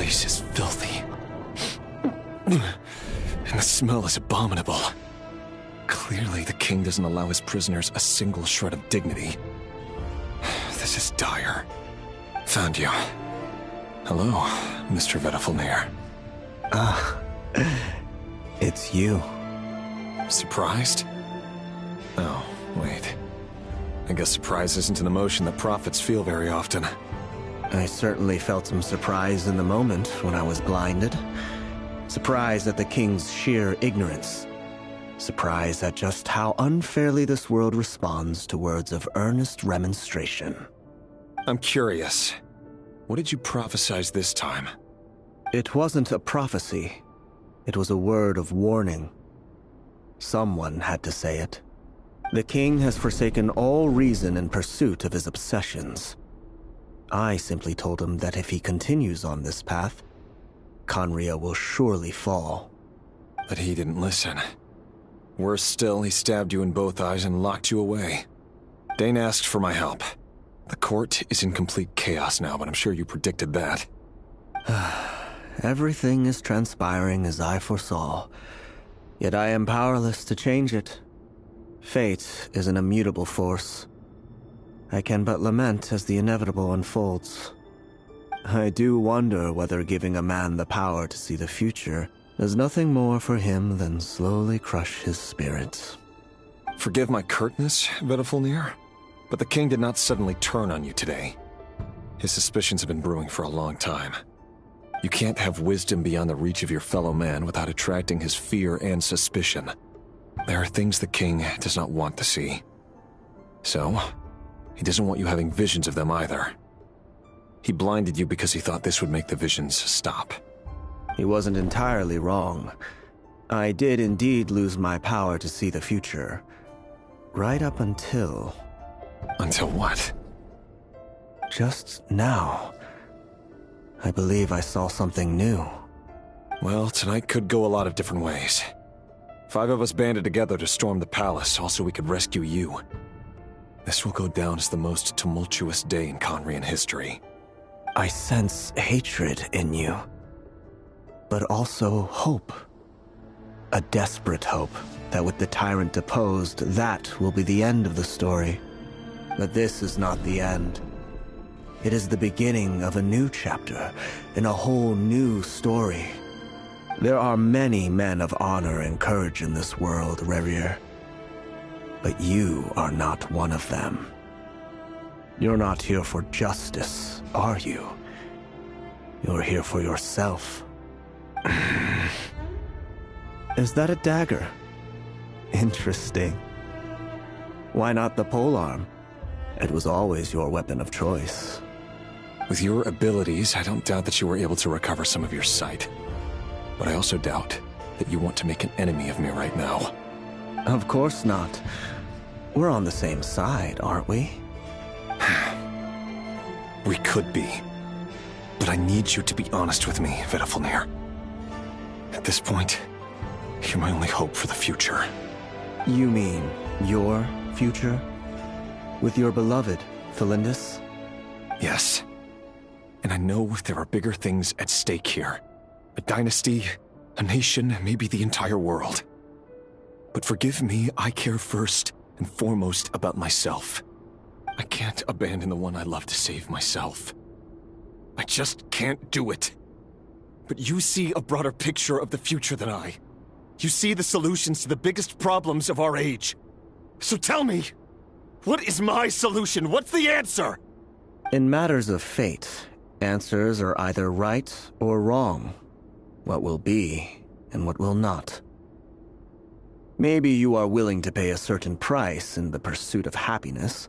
place is filthy. And the smell is abominable. Clearly, the king doesn't allow his prisoners a single shred of dignity. This is dire. Found you. Hello, Mr. Vedafilnir. Ah, it's you. Surprised? Oh, wait. I guess surprise isn't an emotion that prophets feel very often. I certainly felt some surprise in the moment when I was blinded. Surprise at the king's sheer ignorance. Surprise at just how unfairly this world responds to words of earnest remonstration. I'm curious. What did you prophesize this time? It wasn't a prophecy. It was a word of warning. Someone had to say it. The king has forsaken all reason in pursuit of his obsessions. I simply told him that if he continues on this path, Conria will surely fall. But he didn't listen. Worse still, he stabbed you in both eyes and locked you away. Dane asked for my help. The court is in complete chaos now, but I'm sure you predicted that. Everything is transpiring as I foresaw, yet I am powerless to change it. Fate is an immutable force. I can but lament as the inevitable unfolds. I do wonder whether giving a man the power to see the future does nothing more for him than slowly crush his spirit. Forgive my curtness, Vedafilnir, but the king did not suddenly turn on you today. His suspicions have been brewing for a long time. You can't have wisdom beyond the reach of your fellow man without attracting his fear and suspicion. There are things the king does not want to see. So, he doesn't want you having visions of them either. He blinded you because he thought this would make the visions stop. He wasn't entirely wrong. I did indeed lose my power to see the future. Right up until... Until what? Just now. I believe I saw something new. Well, tonight could go a lot of different ways. 5 of us banded together to storm the palace, also we could rescue you. This will go down as the most tumultuous day in Conrian history. I sense hatred in you, but also hope. A desperate hope that with the tyrant deposed, that will be the end of the story. But this is not the end. It is the beginning of a new chapter, in a whole new story. There are many men of honor and courage in this world, Rerir. But you are not one of them. You're not here for justice, are you? You're here for yourself. Is that a dagger? Interesting. Why not the polearm? It was always your weapon of choice. With your abilities, I don't doubt that you were able to recover some of your sight. But I also doubt that you want to make an enemy of me right now. Of course not. We're on the same side, aren't we? We could be. But I need you to be honest with me, Vedafilnir. At this point, you're my only hope for the future. You mean your future? With your beloved, Felindis? Yes. And I know there are bigger things at stake here. A dynasty, a nation, maybe the entire world. But forgive me, I care first and foremost about myself. I can't abandon the one I love to save myself. I just can't do it. But you see a broader picture of the future than I. You see the solutions to the biggest problems of our age. So tell me, what is my solution? What's the answer? In matters of fate, answers are either right or wrong. What will be, and what will not. Maybe you are willing to pay a certain price in the pursuit of happiness,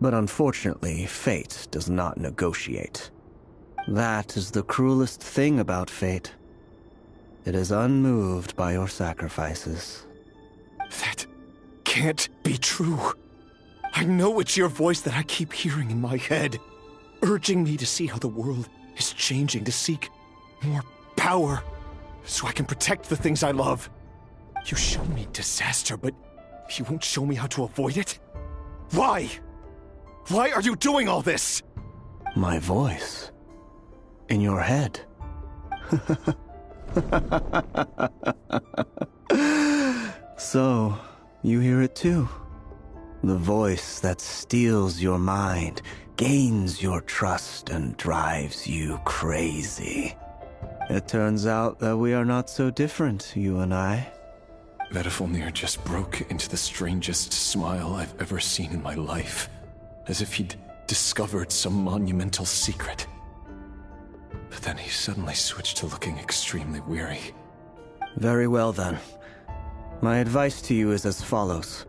but unfortunately, fate does not negotiate. That is the cruelest thing about fate. It is unmoved by your sacrifices. That can't be true. I know it's your voice that I keep hearing in my head, urging me to see how the world is changing, to seek more power, so I can protect the things I love. You show me disaster, but you won't show me how to avoid it? Why? Why are you doing all this? My voice. In your head. So, you hear it too? The voice that steals your mind, gains your trust, and drives you crazy. It turns out that we are not so different, you and I. Vedifilnir just broke into the strangest smile I've ever seen in my life, as if he'd discovered some monumental secret. But then he suddenly switched to looking extremely weary. Very well then. My advice to you is as follows.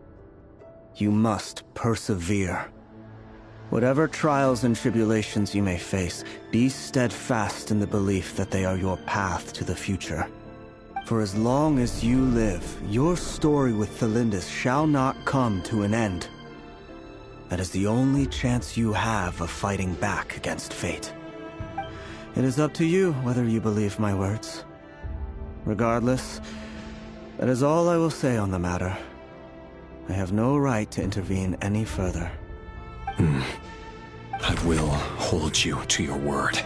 You must persevere. Whatever trials and tribulations you may face, be steadfast in the belief that they are your path to the future. For as long as you live, your story with Thelindis shall not come to an end. That is the only chance you have of fighting back against fate. It is up to you whether you believe my words. Regardless, that is all I will say on the matter. I have no right to intervene any further. I will hold you to your word.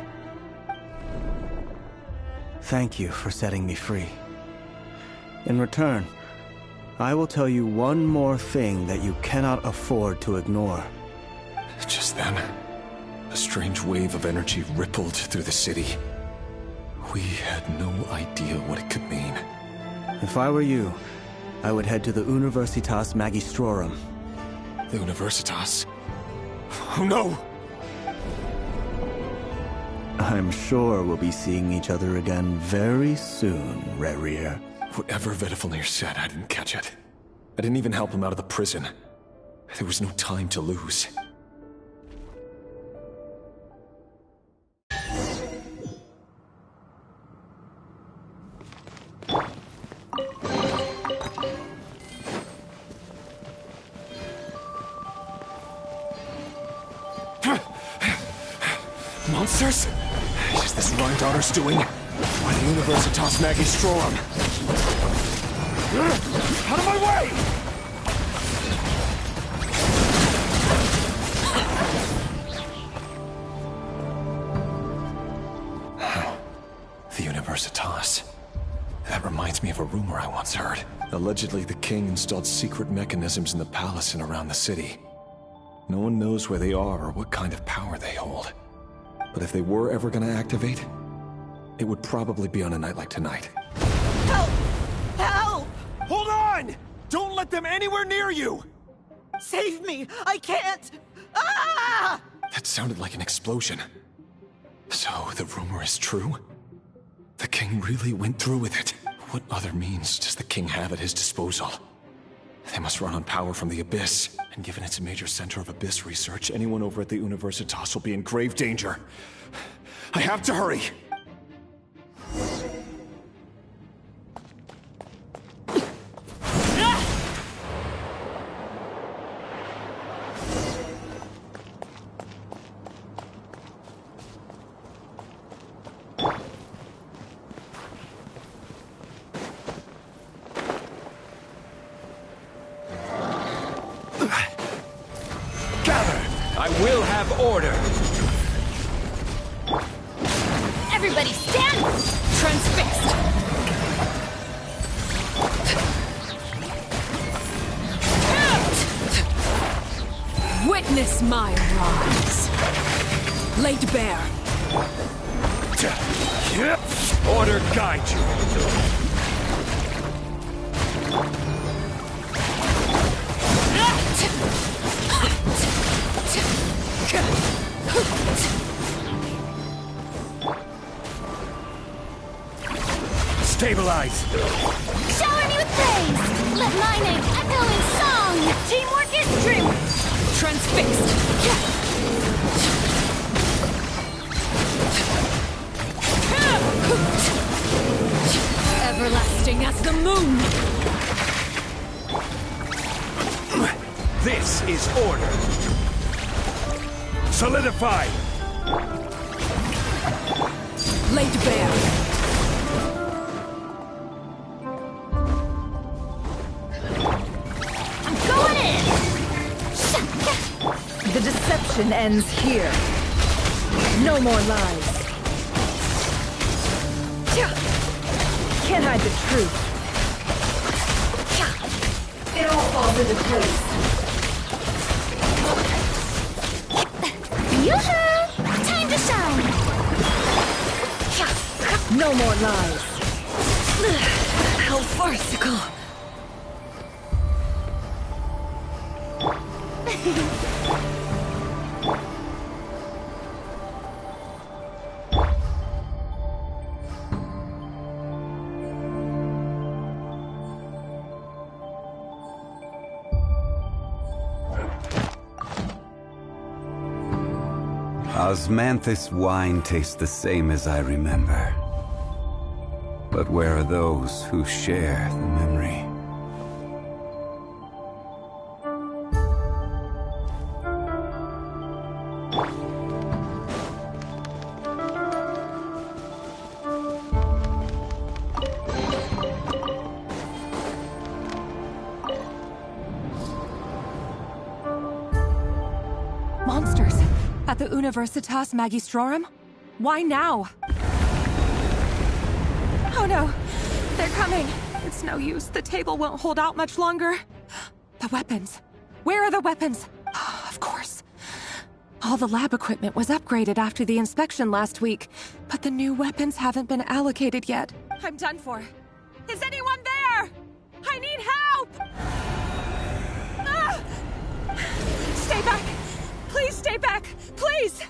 Thank you for setting me free. In return, I will tell you one more thing that you cannot afford to ignore. Just then, a strange wave of energy rippled through the city. We had no idea what it could mean. If I were you, I would head to the Universitas Magistrorum. The Universitas? Oh no! I'm sure we'll be seeing each other again very soon, Rerir. Whatever Vedifilnir said, I didn't catch it. I didn't even help him out of the prison. There was no time to lose. Monsters? Is this Rhine-Daughter's doing? Or the Universitas Magistrorum? Out of my way! The Universitas. That reminds me of a rumor I once heard. Allegedly, the king installed secret mechanisms in the palace and around the city. No one knows where they are or what kind of power they hold. But if they were ever going to activate, it would probably be on a night like tonight. Help! Help! Hold on! Don't let them anywhere near you! Save me! I can't! Ah! That sounded like an explosion. So, the rumor is true? The king really went through with it. What other means does the king have at his disposal? They must run on power from the Abyss. And given it's a major center of Abyss research, anyone over at the Universitas will be in grave danger. I have to hurry! I will have order! Everybody stand! Transfixed! Witness my rise. Laid bare. Order guide you. Stabilize! Shower me with praise! Let my name echo in song! Teamwork is true! Transfixed! Everlasting as the moon! This is order! Solidify! Laid bare. I'm going in! The deception ends here. No more lies. inside the truth. It all falls into place. Yoo-hoo! Time to shine! No more lies. How farcical. Osmanthus wine tastes the same as I remember. But where are those who share the memory? Monsters! At the Universitas Magistrorum? Why now? Oh no! They're coming! It's no use. The table won't hold out much longer. The weapons. Where are the weapons? Of course. All the lab equipment was upgraded after the inspection last week, but the new weapons haven't been allocated yet. I'm done for. Is anyone there? I need help! Ah! Stay back! Please stay back! Please!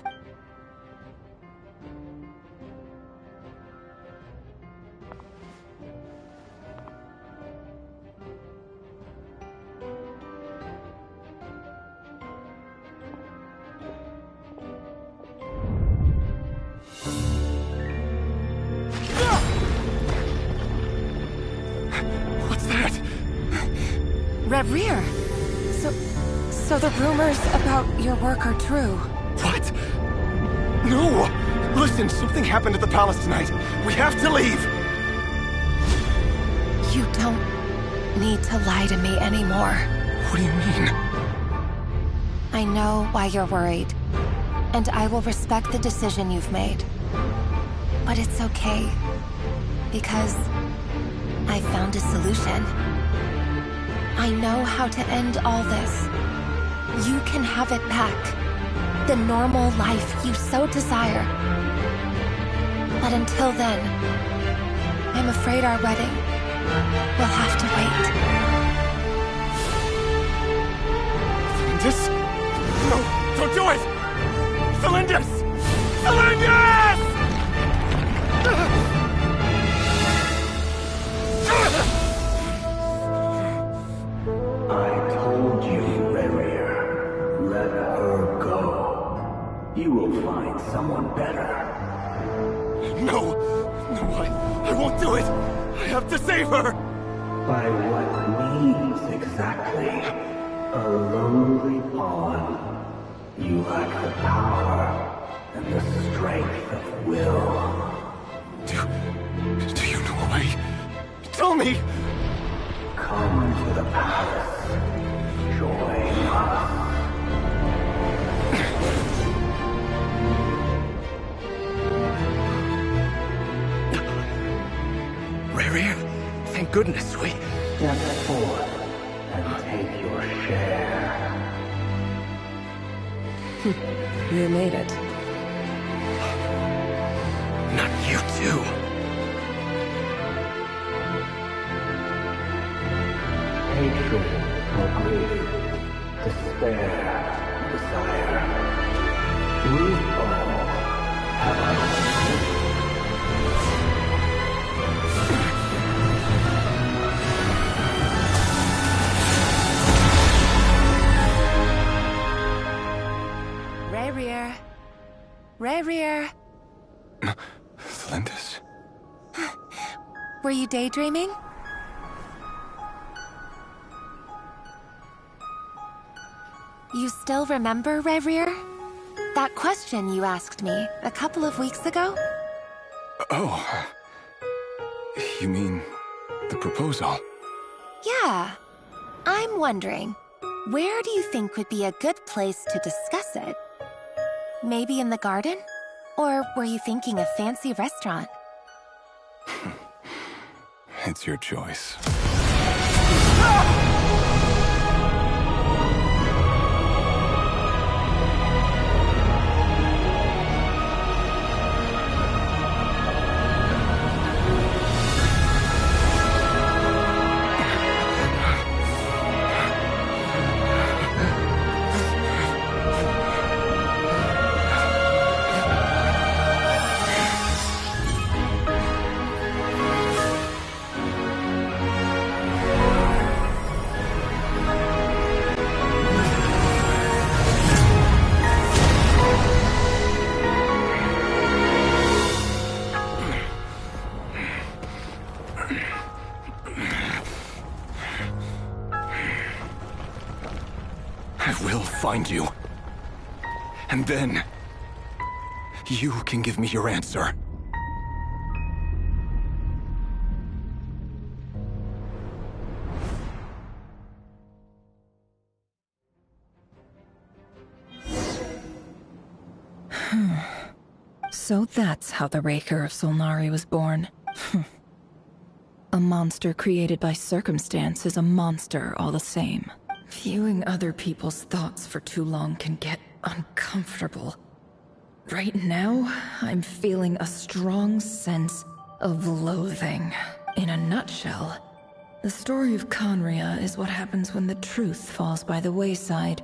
What's that? Reverie. So the rumors about your work are true. What? No! Listen, something happened at the palace tonight. We have to leave! You don't need to lie to me anymore. What do you mean? I know why you're worried, and I will respect the decision you've made. But it's okay, because I found a solution. I know how to end all this. You can have it back. The normal life you so desire. But until then, I'm afraid our wedding will have to wait. Cylindus? No, don't do it! Cylindus! Cylindus! I told you, Reverie. Let her go. You will find someone better. No! No, I won't do it! I have to save her! By what means exactly? A lonely pawn. You lack the power and the strength of will. Do you know a way? Tell me! Come to the palace. Join us. Reverie, thank goodness we... Step forth and take your share. You made it. Not you too. Hatred or grief, despair, desire. We all have our Reverie. Reverie. Cylindus? Were you daydreaming? You still remember, Reverie? That question you asked me a couple of weeks ago? Oh. You mean the proposal? Yeah. I'm wondering, where do you think would be a good place to discuss it? Maybe in the garden? Or were you thinking a fancy restaurant? It's your choice. I will find you. And then, you can give me your answer. So that's how the Raker of Solnari was born. A monster created by circumstance is a monster all the same. Viewing other people's thoughts for too long can get uncomfortable. Right now, I'm feeling a strong sense of loathing. In a nutshell, the story of Conria is what happens when the truth falls by the wayside.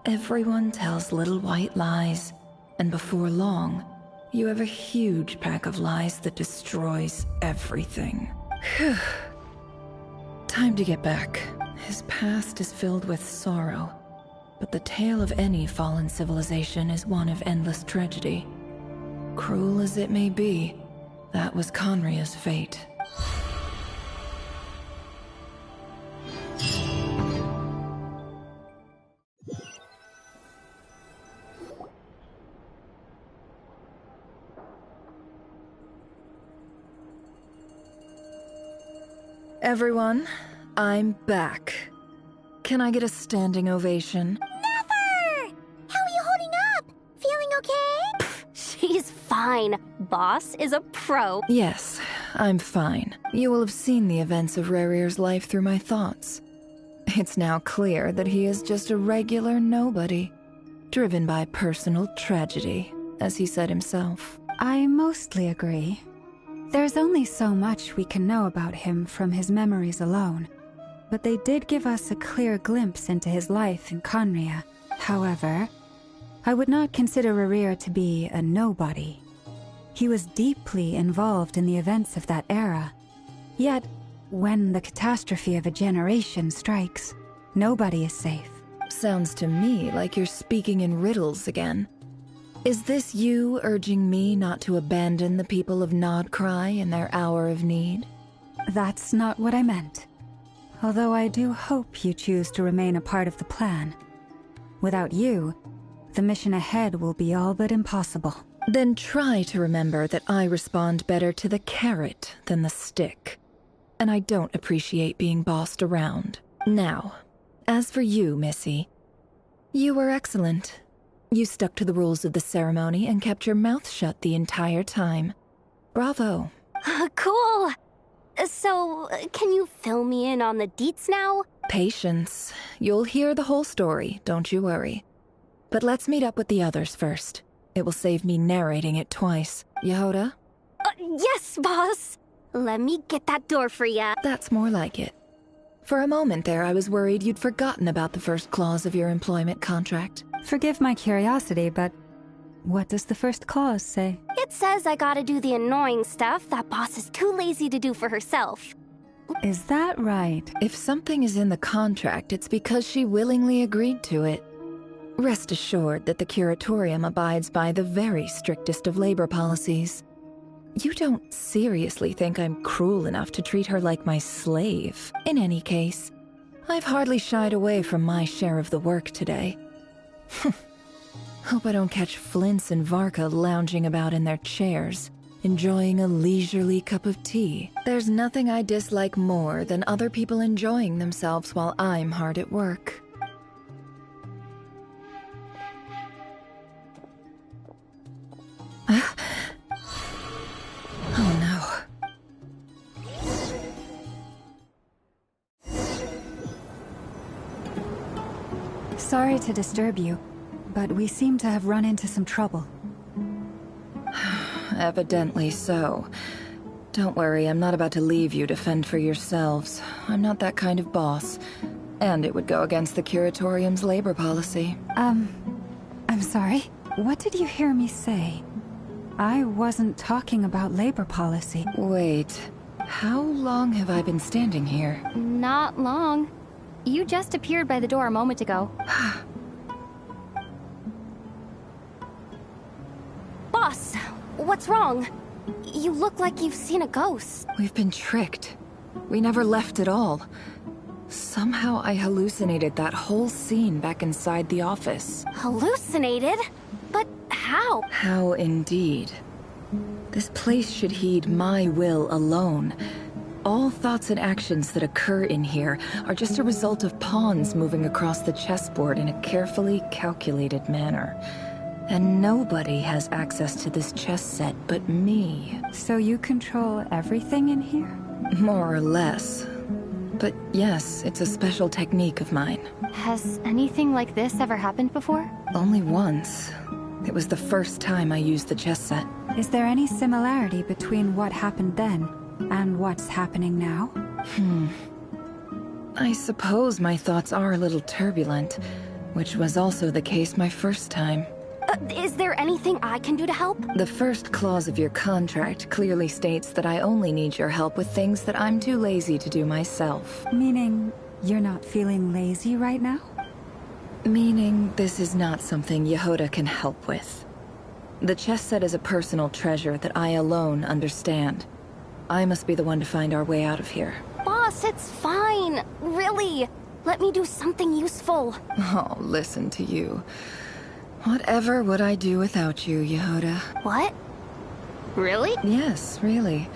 Everyone tells little white lies, and before long, you have a huge pack of lies that destroys everything. Phew. Time to get back. His past is filled with sorrow, but the tale of any fallen civilization is one of endless tragedy. Cruel as it may be, that was Conria's fate. Everyone, I'm back. Can I get a standing ovation? Never! How are you holding up? Feeling okay? She's fine. Boss is a pro. Yes, I'm fine. You will have seen the events of Rarir's life through my thoughts. It's now clear that he is just a regular nobody, driven by personal tragedy, as he said himself. I mostly agree. There's only so much we can know about him from his memories alone, but they did give us a clear glimpse into his life in Conria. However, I would not consider Rarir to be a nobody. He was deeply involved in the events of that era. Yet, when the catastrophe of a generation strikes, nobody is safe. Sounds to me like you're speaking in riddles again. Is this you urging me not to abandon the people of Nodcry in their hour of need? That's not what I meant. Although I do hope you choose to remain a part of the plan. Without you, the mission ahead will be all but impossible. Then try to remember that I respond better to the carrot than the stick. And I don't appreciate being bossed around. Now, as for you, Missy, you were excellent. You stuck to the rules of the ceremony and kept your mouth shut the entire time. Bravo. Cool. So, can you fill me in on the deets now? Patience. You'll hear the whole story, don't you worry. But let's meet up with the others first. It will save me narrating it twice. Yehoda? Yes, boss. Let me get that door for ya. That's more like it. For a moment there, I was worried you'd forgotten about the first clause of your employment contract. Forgive my curiosity, but what does the first clause say? It says I gotta do the annoying stuff that boss is too lazy to do for herself. Is that right? If something is in the contract, it's because she willingly agreed to it. Rest assured that the Curatorium abides by the very strictest of labor policies. You don't seriously think I'm cruel enough to treat her like my slave. In any case, I've hardly shied away from my share of the work today. Hope I don't catch Flintz and Varka lounging about in their chairs, enjoying a leisurely cup of tea. There's nothing I dislike more than other people enjoying themselves while I'm hard at work. Oh no. Sorry to disturb you, but we seem to have run into some trouble. Evidently so. Don't worry, I'm not about to leave you to fend for yourselves. I'm not that kind of boss. And it would go against the Curatorium's labor policy. I'm sorry? What did you hear me say? I wasn't talking about labor policy. Wait, how long have I been standing here? Not long. You just appeared by the door a moment ago. Boss, what's wrong? You look like you've seen a ghost. We've been tricked. We never left at all. Somehow I hallucinated that whole scene back inside the office. Hallucinated? But how? How indeed. This place should heed my will alone. All thoughts and actions that occur in here are just a result of pawns moving across the chessboard in a carefully calculated manner. And nobody has access to this chess set but me. So you control everything in here? More or less. But yes, it's a special technique of mine. Has anything like this ever happened before? Only once. It was the first time I used the chess set. Is there any similarity between what happened then and what's happening now? I suppose my thoughts are a little turbulent, which was also the case my first time. Is there anything I can do to help? The first clause of your contract clearly states that I only need your help with things that I'm too lazy to do myself. Meaning, you're not feeling lazy right now? Meaning, this is not something Yehoda can help with. The chess set is a personal treasure that I alone understand. I must be the one to find our way out of here. Boss, it's fine. Really. Let me do something useful. Oh, listen to you. Whatever would I do without you, Yehoda? What? Really? Yes, really.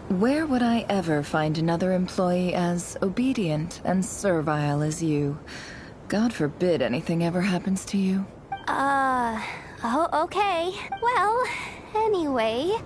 Where would I ever find another employee as obedient and servile as you? God forbid anything ever happens to you. Oh, okay. Well, anyway,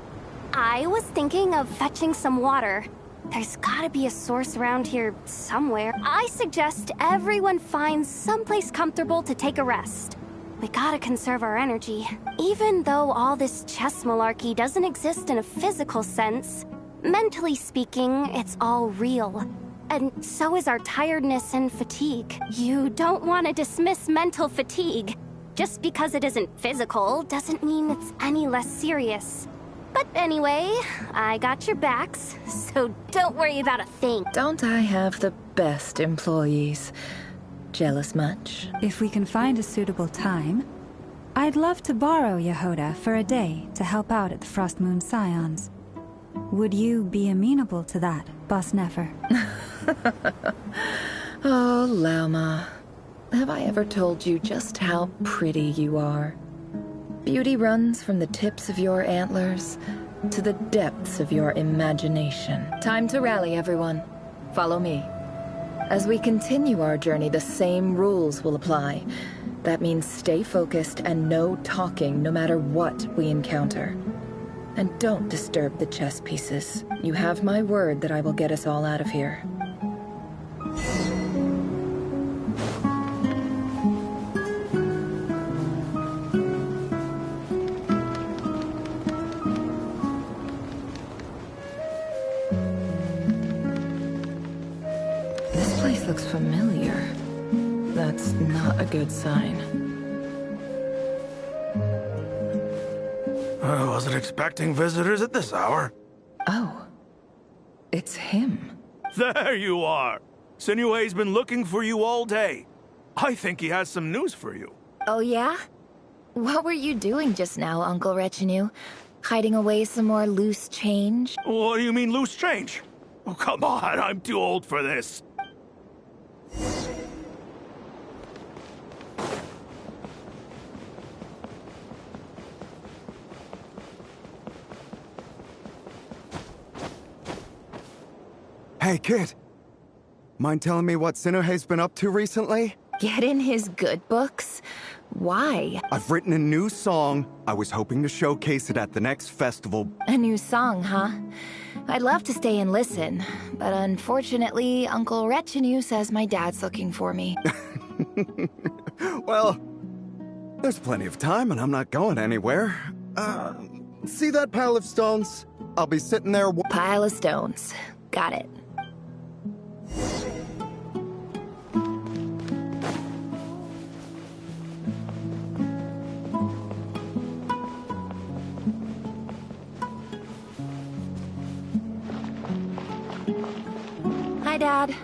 I was thinking of fetching some water. There's gotta be a source around here somewhere. I suggest everyone finds someplace comfortable to take a rest. We gotta conserve our energy. Even though all this chess malarkey doesn't exist in a physical sense, mentally speaking, it's all real. And so is our tiredness and fatigue. You don't want to dismiss mental fatigue. Just because it isn't physical doesn't mean it's any less serious. But anyway, I got your backs, so don't worry about a thing. Don't I have the best employees? Jealous much? If we can find a suitable time, I'd love to borrow Yehoda for a day to help out at the Frost Moon Scions. Would you be amenable to that, Boss Nefer? Oh, Lauma. Have I ever told you just how pretty you are? Beauty runs from the tips of your antlers to the depths of your imagination. Time to rally, everyone. Follow me. As we continue our journey, the same rules will apply. That means stay focused and no talking no matter what we encounter. And don't disturb the chess pieces. You have my word that I will get us all out of here. This place looks familiar. That's not a good sign. I wasn't expecting visitors at this hour. Oh. It's him. There you are! Sinue's been looking for you all day. I think he has some news for you. Oh yeah? What were you doing just now, Uncle Retinue? Hiding away some more loose change? What do you mean, loose change? Oh, come on, I'm too old for this. Hey, kid. Mind telling me what Sinuhe's been up to recently? Get in his good books? Why? I've written a new song. I was hoping to showcase it at the next festival. A new song, huh? I'd love to stay and listen, but unfortunately, Uncle Retinue says my dad's looking for me. Well, there's plenty of time and I'm not going anywhere. See that pile of stones? I'll be sitting there. Pile of stones. Got it. Hi, Dad.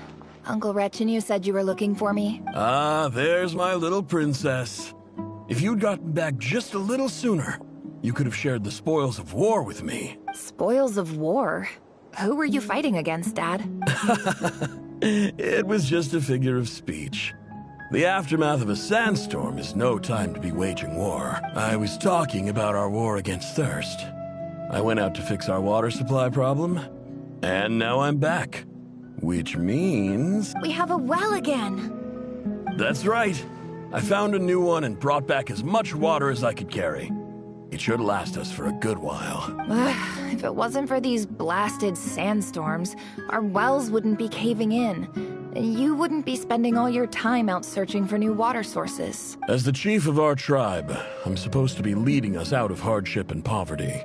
Uncle Retinue said you were looking for me. Ah, there's my little princess. If you'd gotten back just a little sooner, you could have shared the spoils of war with me. Spoils of war? Who were you fighting against, Dad? It was just a figure of speech. The aftermath of a sandstorm is no time to be waging war. I was talking about our war against thirst. I went out to fix our water supply problem, and now I'm back. Which means... We have a well again! That's right. I found a new one and brought back as much water as I could carry. It should last us for a good while. If it wasn't for these blasted sandstorms, our wells wouldn't be caving in. You wouldn't be spending all your time out searching for new water sources. As the chief of our tribe, I'm supposed to be leading us out of hardship and poverty,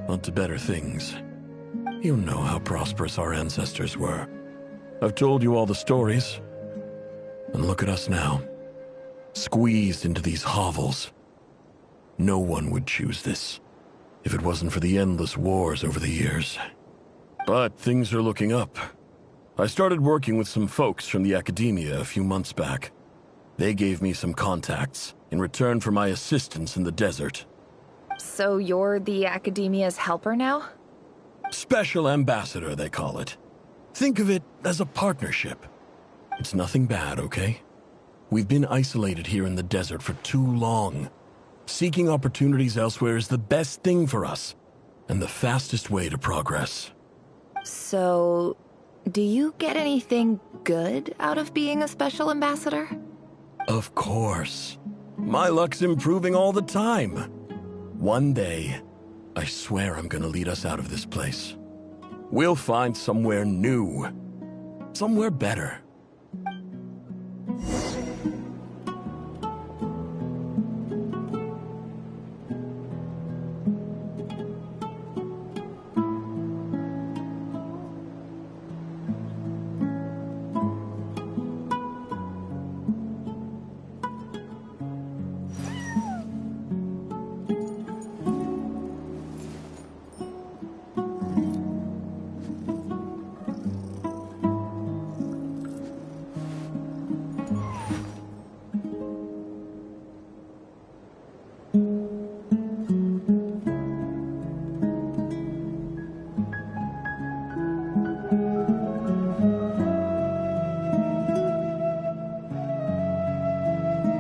onto better things. You know how prosperous our ancestors were. I've told you all the stories. And look at us now. Squeezed into these hovels. No one would choose this, if it wasn't for the endless wars over the years. But things are looking up. I started working with some folks from the academia a few months back. They gave me some contacts in return for my assistance in the desert. So you're the academia's helper now? Special ambassador, they call it. Think of it as a partnership. It's nothing bad, okay? We've been isolated here in the desert for too long. Seeking opportunities elsewhere is the best thing for us, and the fastest way to progress. So, do you get anything good out of being a special ambassador? Of course. My luck's improving all the time. One day, I swear I'm gonna lead us out of this place. We'll find somewhere new. Somewhere better.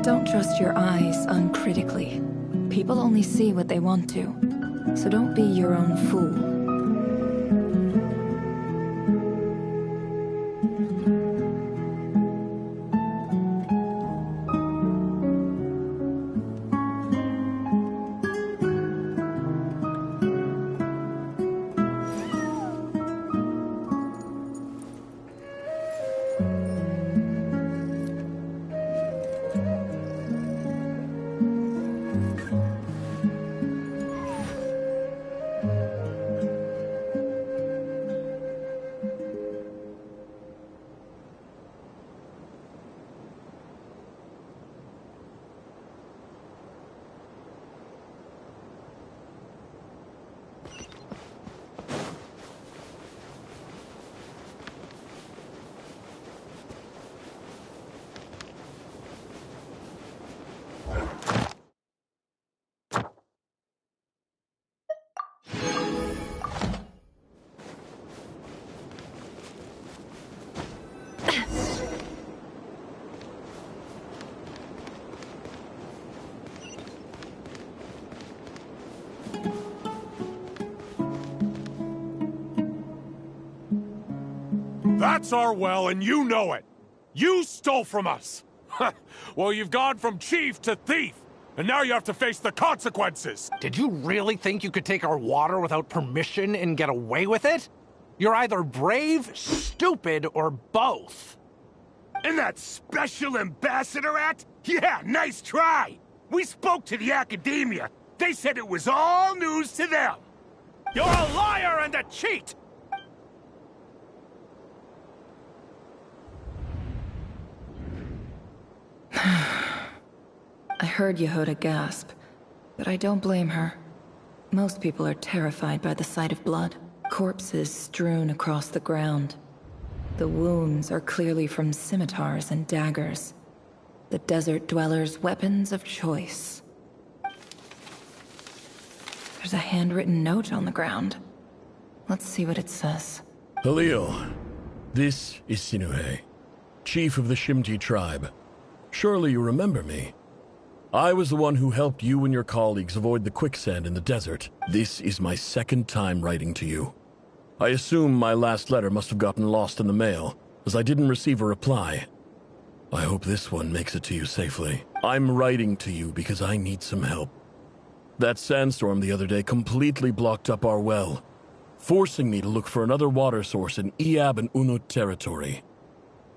Don't trust your eyes uncritically. People only see what they want to. So don't be your own fool. That's our well, and you know it. You stole from us. Well, you've gone from chief to thief, and now you have to face the consequences. Did you really think you could take our water without permission and get away with it? You're either brave, stupid, or both. And that special ambassador act? Yeah, nice try! We spoke to the academia. They said it was all news to them. You're a liar and a cheat! I heard Yehuda gasp, but I don't blame her. Most people are terrified by the sight of blood. Corpses strewn across the ground. The wounds are clearly from scimitars and daggers. The desert dwellers' weapons of choice. There's a handwritten note on the ground. Let's see what it says. Halil, this is Sinuhe, chief of the Shimti tribe. Surely you remember me. I was the one who helped you and your colleagues avoid the quicksand in the desert. This is my second time writing to you. I assume my last letter must have gotten lost in the mail, as I didn't receive a reply. I hope this one makes it to you safely. I'm writing to you because I need some help. That sandstorm the other day completely blocked up our well, forcing me to look for another water source in Iab and Unut territory.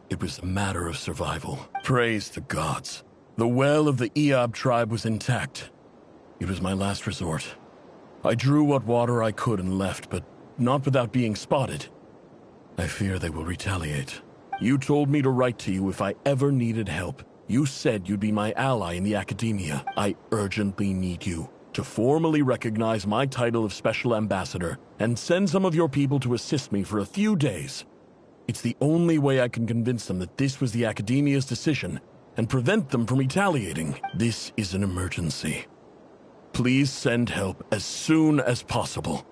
It was a matter of survival. Praise the gods. The well of the Iab tribe was intact. It was my last resort. I drew what water I could and left, but not without being spotted. I fear they will retaliate. You told me to write to you if I ever needed help. You said you'd be my ally in the academia. I urgently need you to formally recognize my title of Special Ambassador and send some of your people to assist me for a few days. It's the only way I can convince them that this was the academia's decision and prevent them from retaliating. This is an emergency. Please send help as soon as possible.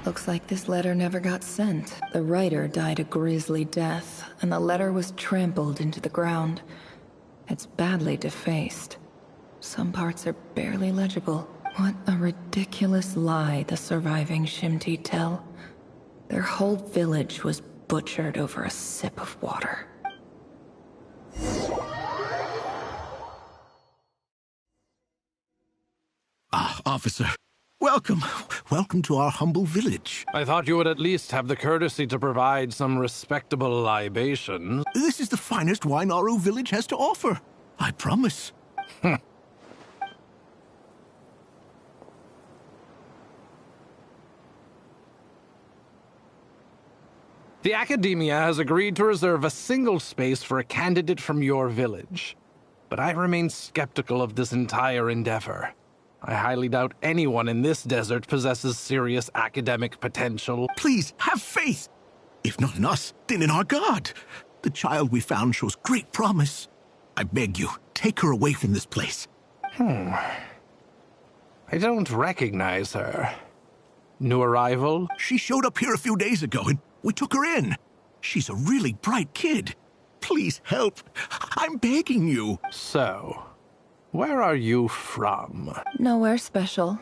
Looks like this letter never got sent. The writer died a grisly death, and the letter was trampled into the ground. It's badly defaced. Some parts are barely legible. What a ridiculous lie the surviving Shimti tell. Their whole village was butchered over a sip of water. Ah, officer. Welcome. Welcome to our humble village. I thought you would at least have the courtesy to provide some respectable libations. This is the finest wine Aru village has to offer. I promise. The Academia has agreed to reserve a single space for a candidate from your village. But I remain skeptical of this entire endeavor. I highly doubt anyone in this desert possesses serious academic potential. Please, have faith. If not in us, then in our God. The child we found shows great promise. I beg you, take her away from this place. I don't recognize her. New arrival? She showed up here a few days ago, and we took her in. She's a really bright kid. Please help. I'm begging you. So, where are you from? Nowhere special.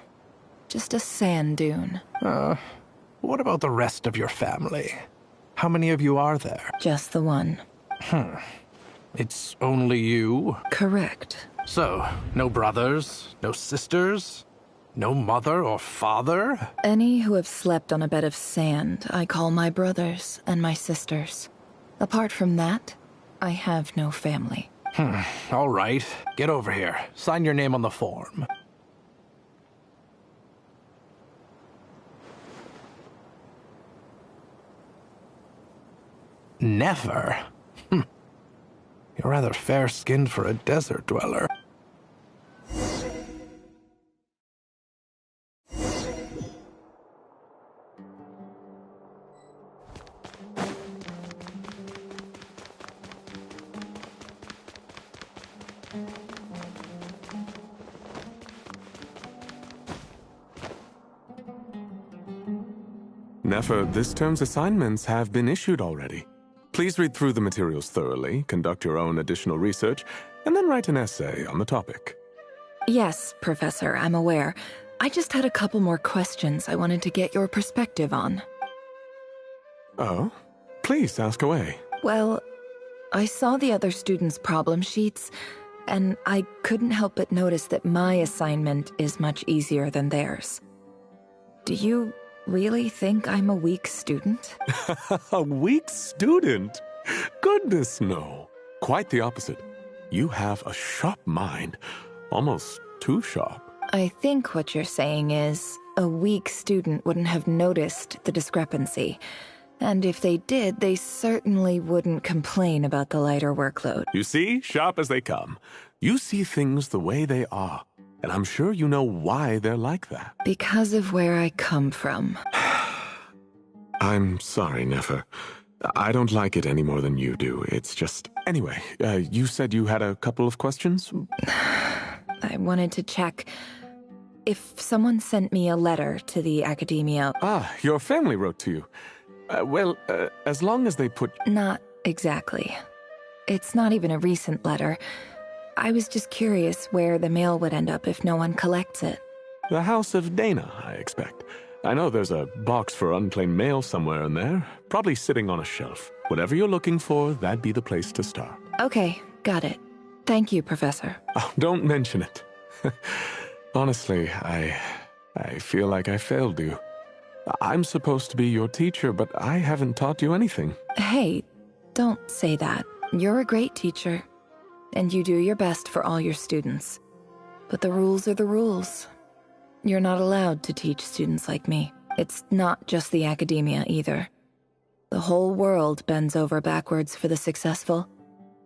Just a sand dune. What about the rest of your family? How many of you are there? Just the one. It's only you? Correct. So, no brothers, no sisters, no mother or father? Any who have slept on a bed of sand, I call my brothers and my sisters. Apart from that, I have no family. All right. Get over here. Sign your name on the form. Never? You're rather fair-skinned for a desert dweller. Nefer, this term's assignments have been issued already. Please read through the materials thoroughly, conduct your own additional research, and then write an essay on the topic. Yes, Professor, I'm aware. I just had a couple more questions I wanted to get your perspective on. Oh? Please ask away. Well, I saw the other students' problem sheets, and I couldn't help but notice that my assignment is much easier than theirs. Do you really think I'm a weak student? A weak student? Goodness, no. Quite the opposite. You have a sharp mind. Almost too sharp. I think what you're saying is, a weak student wouldn't have noticed the discrepancy. And if they did, they certainly wouldn't complain about the lighter workload. You see, sharp as they come. You see things the way they are. And I'm sure you know why they're like that. Because of where I come from. I'm sorry, Nefer. I don't like it any more than you do. It's just... Anyway, you said you had a couple of questions? I wanted to check if someone sent me a letter to the academia. Ah, your family wrote to you. Well, as long as they put... Not exactly. It's not even a recent letter. I was just curious where the mail would end up if no one collects it. The House of Dana, I expect. I know there's a box for unclaimed mail somewhere in there, probably sitting on a shelf. Whatever you're looking for, that'd be the place to start. Okay, got it. Thank you, Professor. Oh, don't mention it. Honestly, I feel like I failed you. I'm supposed to be your teacher, but I haven't taught you anything. Hey, don't say that. You're a great teacher, and you do your best for all your students. But the rules are the rules. You're not allowed to teach students like me. It's not just the academia either. The whole world bends over backwards for the successful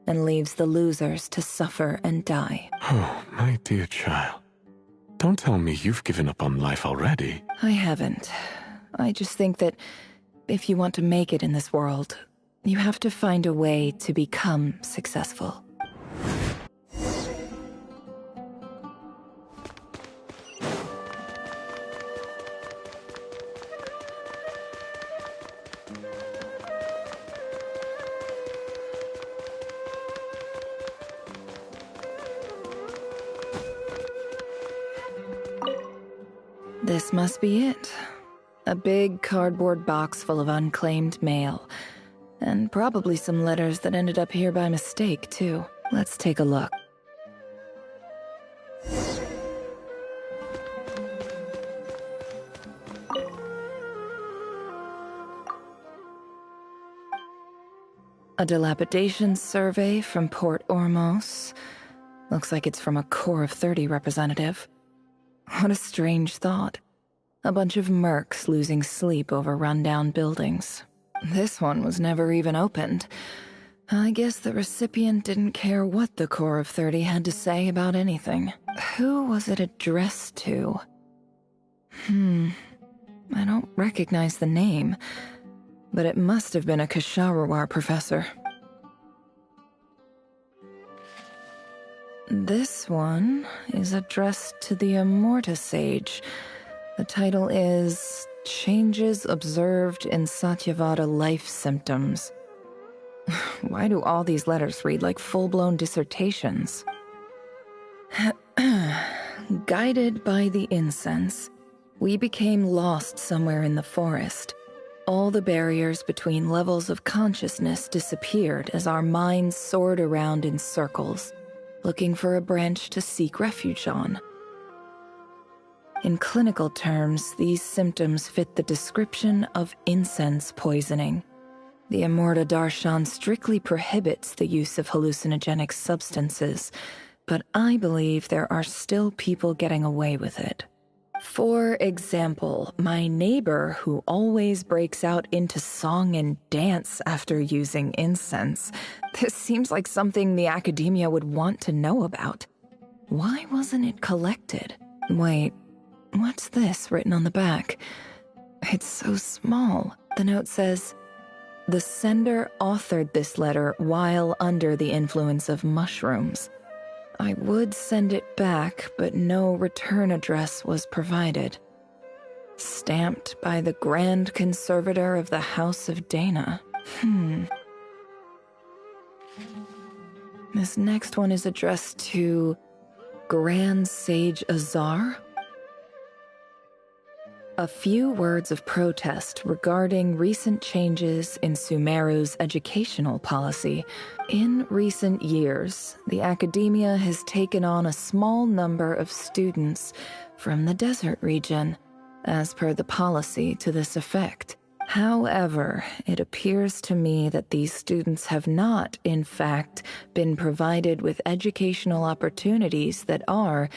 and leaves the losers to suffer and die. Oh, my dear child. Don't tell me you've given up on life already. I haven't. I just think that if you want to make it in this world, you have to find a way to become successful. This must be it. A big cardboard box full of unclaimed mail. And probably some letters that ended up here by mistake, too. Let's take a look. A dilapidation survey from Port Ormos. Looks like it's from a Corps of 30 representative. What a strange thought. A bunch of mercs losing sleep over rundown buildings. This one was never even opened. I guess the recipient didn't care what the Corps of 30 had to say about anything. Who was it addressed to? I don't recognize the name, but it must have been a Kasharawar professor. This one is addressed to the Immorta Sage. The title is Changes Observed in Satyavada Life Symptoms. Why do all these letters read like full-blown dissertations? Guided by the incense, we became lost somewhere in the forest. All the barriers between levels of consciousness disappeared as our minds soared around in circles, looking for a branch to seek refuge on. In clinical terms, these symptoms fit the description of incense poisoning. The Immorta Darshan strictly prohibits the use of hallucinogenic substances, but I believe there are still people getting away with it. For example, my neighbor who always breaks out into song and dance after using incense. This seems like something the academia would want to know about. Why wasn't it collected? Wait, what's this written on the back? It's so small. The note says, "The sender authored this letter while under the influence of mushrooms. I would send it back, but no return address was provided. Stamped by the Grand Conservator of the House of Dana." This next one is addressed to Grand Sage Azar. A few words of protest regarding recent changes in Sumeru's educational policy. In recent years, the academia has taken on a small number of students from the desert region, as per the policy to this effect. However, it appears to me that these students have not, in fact, been provided with educational opportunities that are,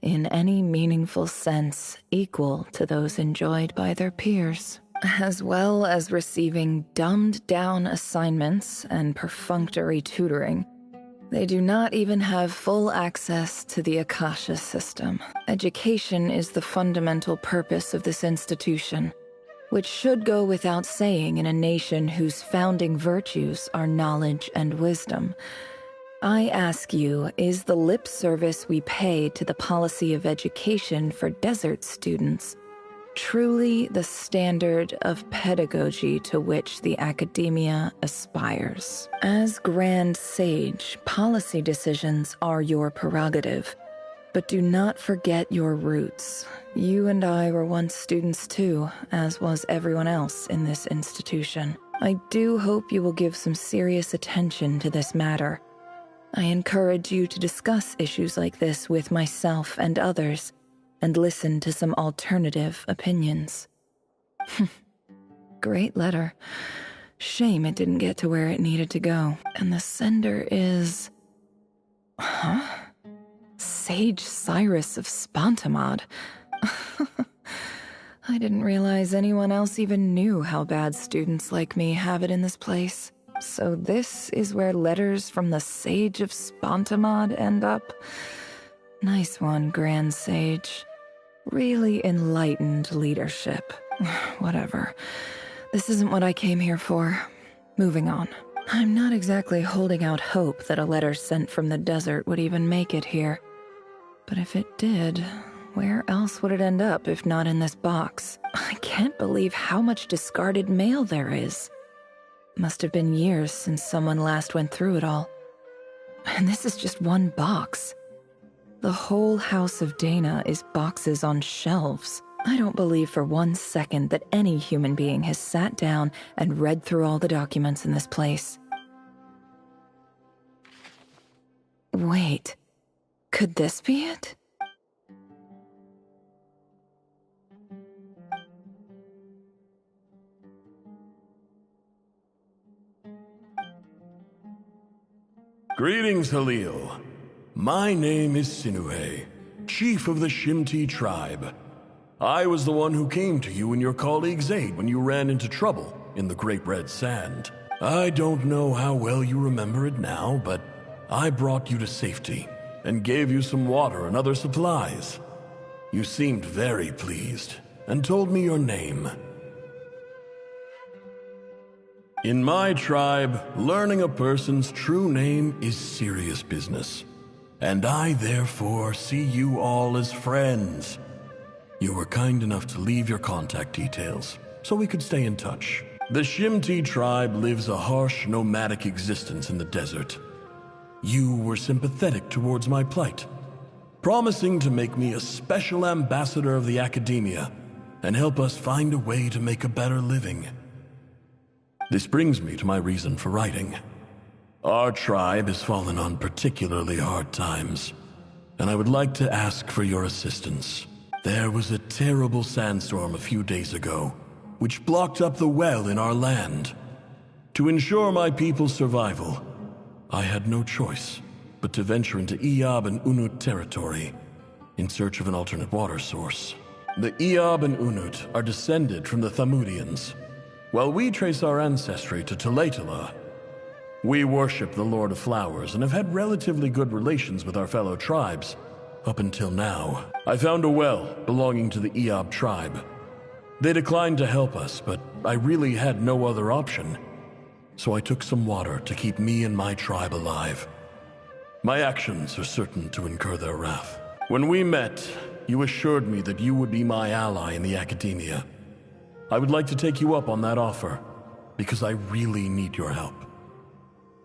in any meaningful sense, equal to those enjoyed by their peers, as well as receiving dumbed-down assignments and perfunctory tutoring. They do not even have full access to the Akasha system. Education is the fundamental purpose of this institution, which should go without saying in a nation whose founding virtues are knowledge and wisdom. I ask you, is the lip service we pay to the policy of education for desert students truly the standard of pedagogy to which the academia aspires? As Grand Sage, policy decisions are your prerogative, but do not forget your roots. You and I were once students too, as was everyone else in this institution. I do hope you will give some serious attention to this matter. I encourage you to discuss issues like this with myself and others, and listen to some alternative opinions. Great letter. Shame it didn't get to where it needed to go. And the sender is... Huh? Sage Cyrus of Spontamod. I didn't realize anyone else even knew how bad students like me have it in this place. So this is where letters from the Sage of Spontamod end up? Nice one, Grand Sage. Really enlightened leadership. Whatever. This isn't what I came here for. Moving on. I'm not exactly holding out hope that a letter sent from the desert would even make it here. But if it did, where else would it end up if not in this box? I can't believe how much discarded mail there is. Must have been years since someone last went through it all. And this is just one box. The whole House of Dana is boxes on shelves. I don't believe for 1 second that any human being has sat down and read through all the documents in this place. Wait, could this be it? Greetings, Halil. My name is Sinuhe, chief of the Shimti tribe. I was the one who came to you and your colleague's aid when you ran into trouble in the Great Red Sand. I don't know how well you remember it now, but I brought you to safety and gave you some water and other supplies. You seemed very pleased and told me your name. In my tribe, learning a person's true name is serious business, and I therefore see you all as friends. You were kind enough to leave your contact details, so we could stay in touch. The Shimti tribe lives a harsh, nomadic existence in the desert. You were sympathetic towards my plight, promising to make me a special ambassador of the academia and help us find a way to make a better living. This brings me to my reason for writing. Our tribe has fallen on particularly hard times, and I would like to ask for your assistance. There was a terrible sandstorm a few days ago, which blocked up the well in our land. To ensure my people's survival, I had no choice but to venture into Iyab and Unut territory in search of an alternate water source. The Iyab and Unut are descended from the Thamudians, while we trace our ancestry to Tulatala. We worship the Lord of Flowers and have had relatively good relations with our fellow tribes up until now. I found a well belonging to the Iyab tribe. They declined to help us, but I really had no other option. So I took some water to keep me and my tribe alive. My actions are certain to incur their wrath. When we met, you assured me that you would be my ally in the academia. I would like to take you up on that offer, because I really need your help.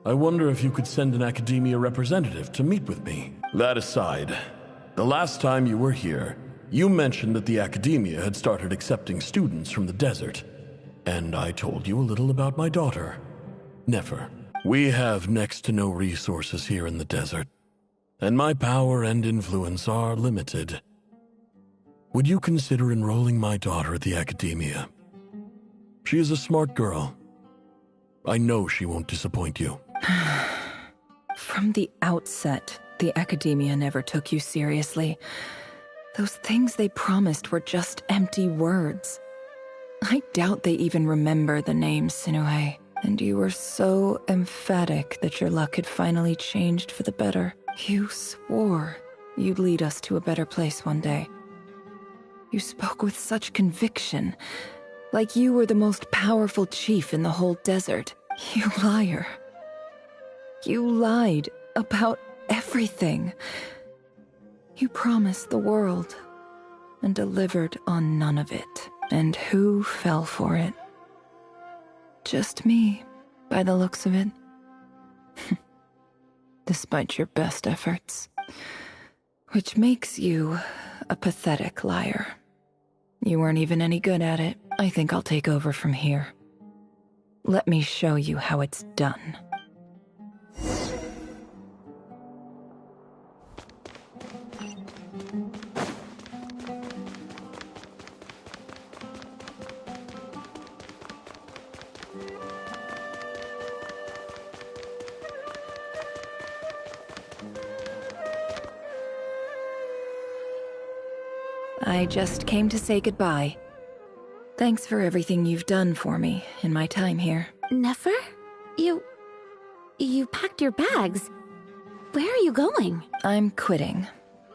I wonder if you could send an academia representative to meet with me. That aside, the last time you were here, you mentioned that the academia had started accepting students from the desert, and I told you a little about my daughter, Nefer. We have next to no resources here in the desert, and my power and influence are limited. Would you consider enrolling my daughter at the academia? She is a smart girl. I know she won't disappoint you. From the outset, the Academia never took you seriously. Those things they promised were just empty words. I doubt they even remember the name Sinuhe. And you were so emphatic that your luck had finally changed for the better. You swore you'd lead us to a better place one day. You spoke with such conviction, like you were the most powerful chief in the whole desert. You liar. You lied about everything. You promised the world and delivered on none of it. And who fell for it? Just me, by the looks of it. Despite your best efforts. Which makes you a pathetic liar. You weren't even any good at it. I think I'll take over from here. Let me show you how it's done. I just came to say goodbye. Thanks for everything you've done for me in my time here. Nefer? You packed your bags. Where are you going? I'm quitting.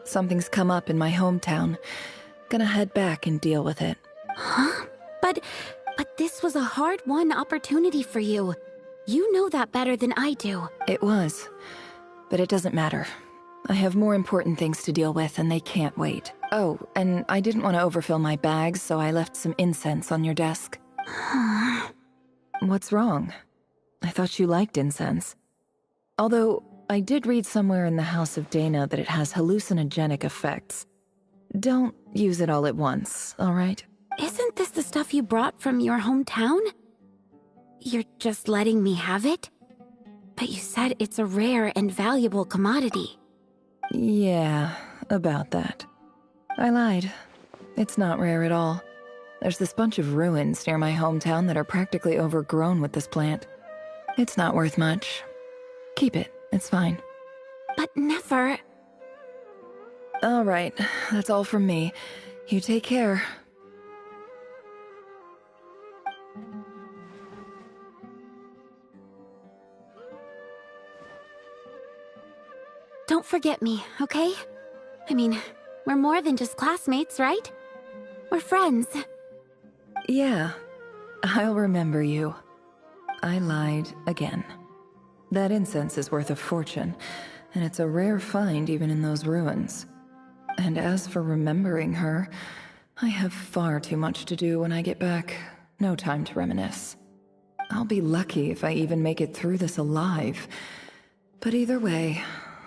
Something's come up in my hometown. Gonna head back and deal with it. Huh? But this was a hard-won opportunity for you. You know that better than I do. It was. But it doesn't matter. I have more important things to deal with, and they can't wait. Oh, and I didn't want to overfill my bags, so I left some incense on your desk. What's wrong? I thought you liked incense. Although, I did read somewhere in the House of Dana that it has hallucinogenic effects. Don't use it all at once, all right? Isn't this the stuff you brought from your hometown? You're just letting me have it? But you said it's a rare and valuable commodity. Yeah, about that. I lied. It's not rare at all. There's this bunch of ruins near my hometown that are practically overgrown with this plant. It's not worth much. Keep it, it's fine. But Nefer... All right, that's all from me. You take care. Don't forget me, okay? I mean, we're more than just classmates, right? We're friends. Yeah, I'll remember you. I lied again. That incense is worth a fortune, and it's a rare find even in those ruins. And as for remembering her, I have far too much to do when I get back. No time to reminisce. I'll be lucky if I even make it through this alive. But either way,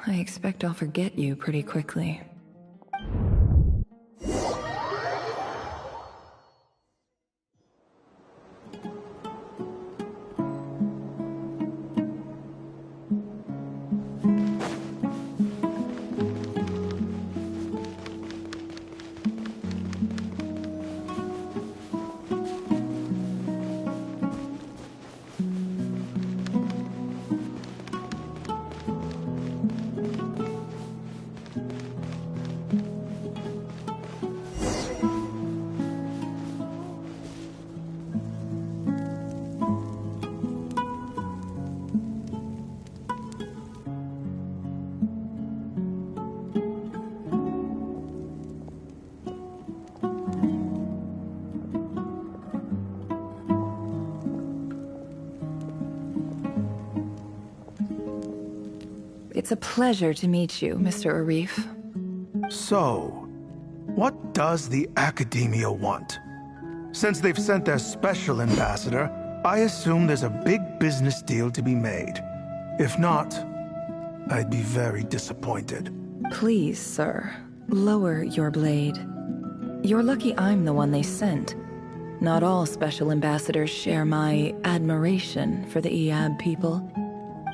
I expect I'll forget you pretty quickly. It's a pleasure to meet you, Mr. Arif. So, what does the Academia want? Since they've sent their special ambassador, I assume there's a big business deal to be made. If not, I'd be very disappointed. Please, sir, lower your blade. You're lucky I'm the one they sent. Not all special ambassadors share my admiration for the Iab people.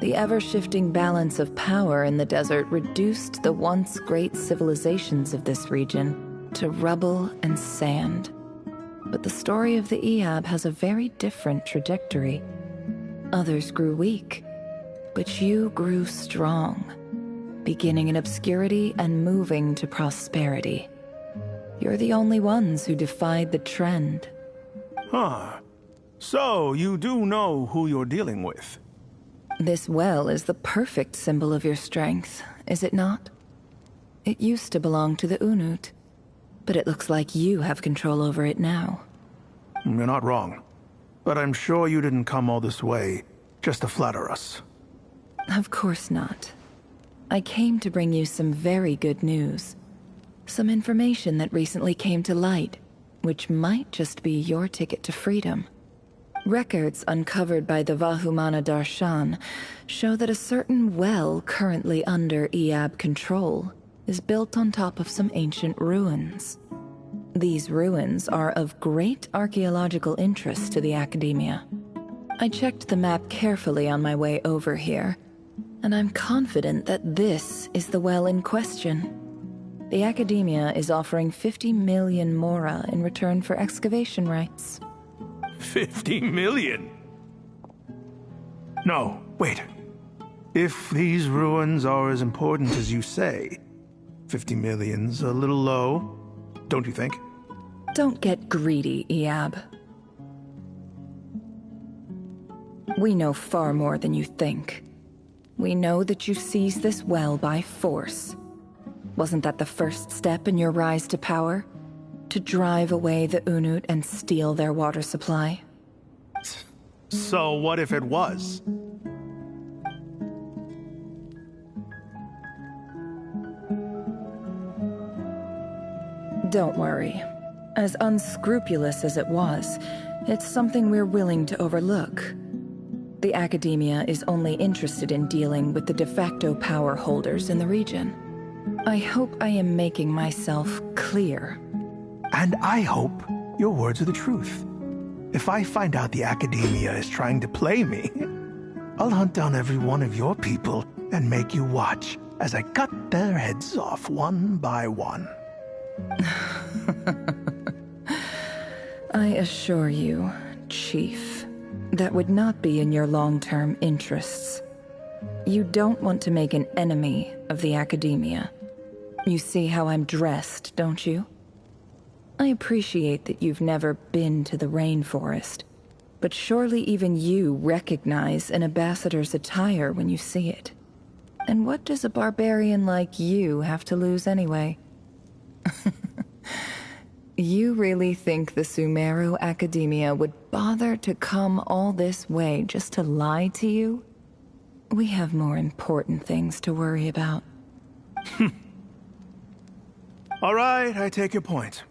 The ever-shifting balance of power in the desert reduced the once great civilizations of this region to rubble and sand. But the story of the Eab has a very different trajectory. Others grew weak, but you grew strong, beginning in obscurity and moving to prosperity. You're the only ones who defied the trend. Huh. So, you do know who you're dealing with? This well is the perfect symbol of your strength, is it not? It used to belong to the Unut, but it looks like you have control over it now. You're not wrong. But I'm sure you didn't come all this way just to flatter us. Of course not. I came to bring you some very good news. Some information that recently came to light, which might just be your ticket to freedom. Records uncovered by the Vahumana Darshan show that a certain well currently under Eab control is built on top of some ancient ruins. These ruins are of great archaeological interest to the Academia. I checked the map carefully on my way over here, and I'm confident that this is the well in question. The Academia is offering 50 million mora in return for excavation rights. 50 million? No, wait. If these ruins are as important as you say, 50 million's a little low, don't you think? Don't get greedy, Eab. We know far more than you think. We know that you seized this well by force. Wasn't that the first step in your rise to power? To drive away the Unut and steal their water supply? So what if it was? Don't worry. As unscrupulous as it was, it's something we're willing to overlook. The Academia is only interested in dealing with the de facto power holders in the region. I hope I am making myself clear. And I hope your words are the truth. If I find out the Academia is trying to play me, I'll hunt down every one of your people and make you watch as I cut their heads off one by one. I assure you, Chief, that would not be in your long-term interests. You don't want to make an enemy of the Academia. You see how I'm dressed, don't you? I appreciate that you've never been to the rainforest, but surely even you recognize an ambassador's attire when you see it. And what does a barbarian like you have to lose anyway? You really think the Sumeru Academia would bother to come all this way just to lie to you? We have more important things to worry about. All right, I take your point.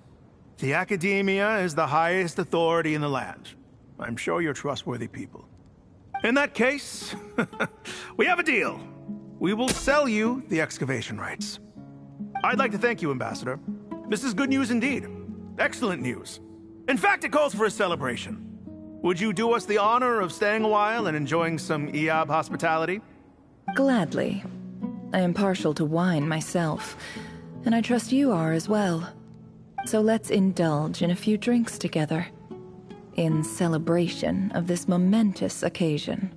The Academia is the highest authority in the land. I'm sure you're trustworthy people. In that case, we have a deal. We will sell you the excavation rights. I'd like to thank you, Ambassador. This is good news indeed. Excellent news. In fact, it calls for a celebration. Would you do us the honor of staying a while and enjoying some Eab hospitality? Gladly. I am partial to wine myself, and I trust you are as well. So let's indulge in a few drinks together, in celebration of this momentous occasion.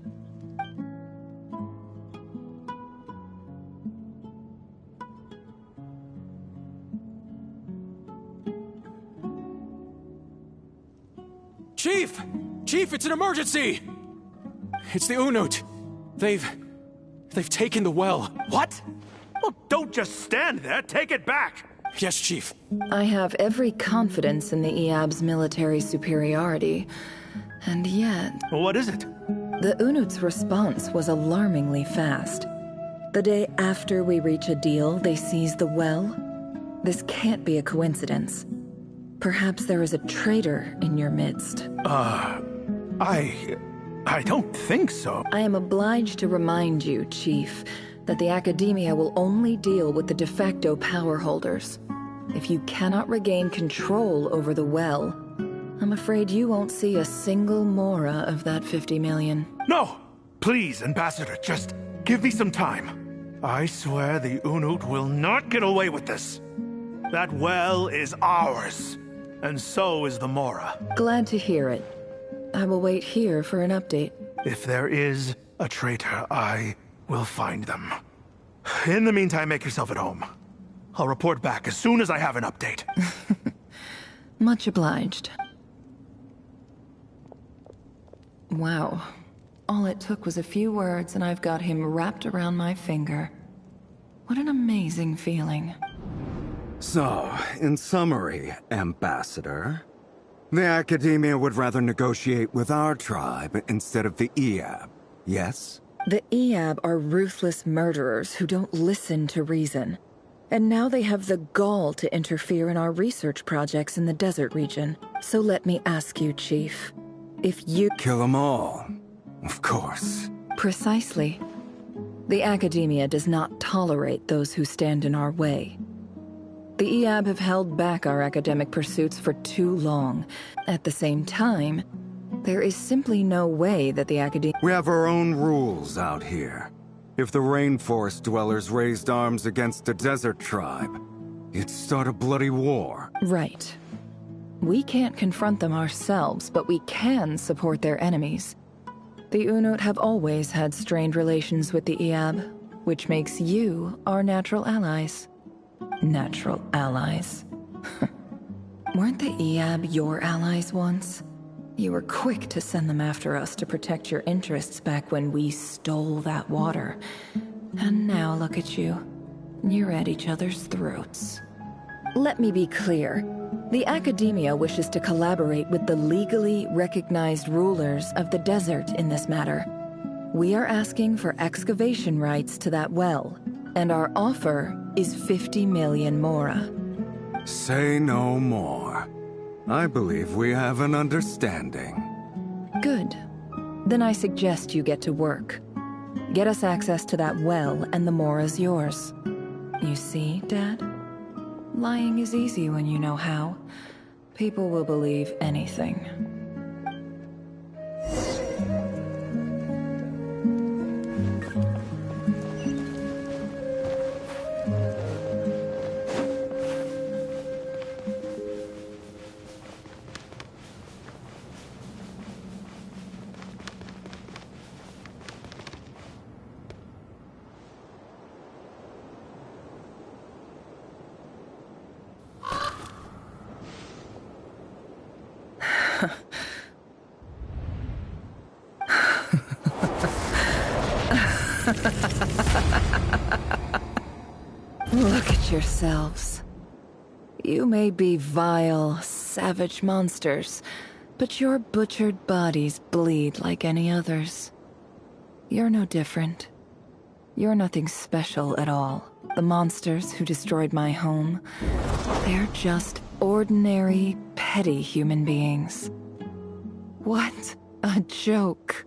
Chief! Chief, it's an emergency! It's the Unut. They've taken the well. What? Well, don't just stand there. Take it back. Yes, Chief. I have every confidence in the Eab's military superiority, and yet... What is it? The Unut's response was alarmingly fast. The day after we reach a deal, they seize the well. This can't be a coincidence. Perhaps there is a traitor in your midst. I don't think so. I am obliged to remind you, Chief, that the Academia will only deal with the de facto power holders. If you cannot regain control over the well, I'm afraid you won't see a single mora of that 50 million. No! Please, Ambassador, just give me some time. I swear the Unut will not get away with this. That well is ours. And so is the Mora. Glad to hear it. I will wait here for an update. If there is a traitor, I will find them. In the meantime, make yourself at home. I'll report back as soon as I have an update. Much obliged. Wow. All it took was a few words and I've got him wrapped around my finger. What an amazing feeling. So, in summary, Ambassador, the Academia would rather negotiate with our tribe instead of the Eab, yes? The Eab are ruthless murderers who don't listen to reason. And now they have the gall to interfere in our research projects in the desert region. So let me ask you, Chief, if you— Kill them all, of course. Precisely. The Academia does not tolerate those who stand in our way. The Eab have held back our academic pursuits for too long. At the same time, there is simply no way that the Academia— We have our own rules out here. If the rainforest dwellers raised arms against a desert tribe, it'd start a bloody war. Right. We can't confront them ourselves, but we can support their enemies. The Unut have always had strained relations with the Eab, which makes you our natural allies. Natural allies. Weren't the Eab your allies once? You were quick to send them after us to protect your interests back when we stole that water. And now look at you. You're at each other's throats. Let me be clear. The Academia wishes to collaborate with the legally recognized rulers of the desert in this matter. We are asking for excavation rights to that well, and our offer is 50 million mora. Say no more. I believe we have an understanding. Good. Then I suggest you get to work. Get us access to that well, and the mora's yours. You see, Dad? Lying is easy when you know how. People will believe anything. Look at yourselves. You may be vile, savage monsters, but your butchered bodies bleed like any others. You're no different. You're nothing special at all. The monsters who destroyed my home, they're just ordinary, petty human beings. What a joke.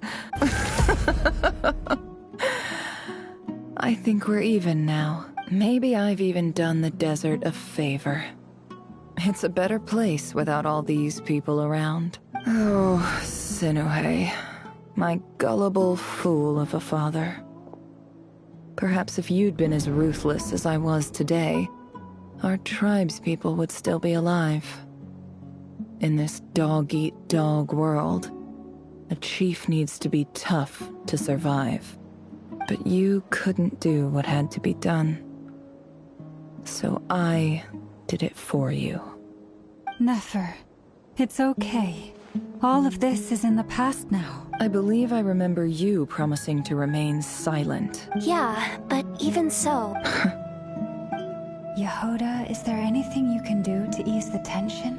I think we're even now. Maybe I've even done the desert a favor. It's a better place without all these people around. Oh, Sinuhe, my gullible fool of a father. Perhaps if you'd been as ruthless as I was today, our tribespeople would still be alive. In this dog-eat-dog world, a chief needs to be tough to survive. But you couldn't do what had to be done. So I did it for you. Nefer, it's okay. All of this is in the past now. I believe I remember you promising to remain silent. Yeah, but even so... Yehoda, is there anything you can do to ease the tension?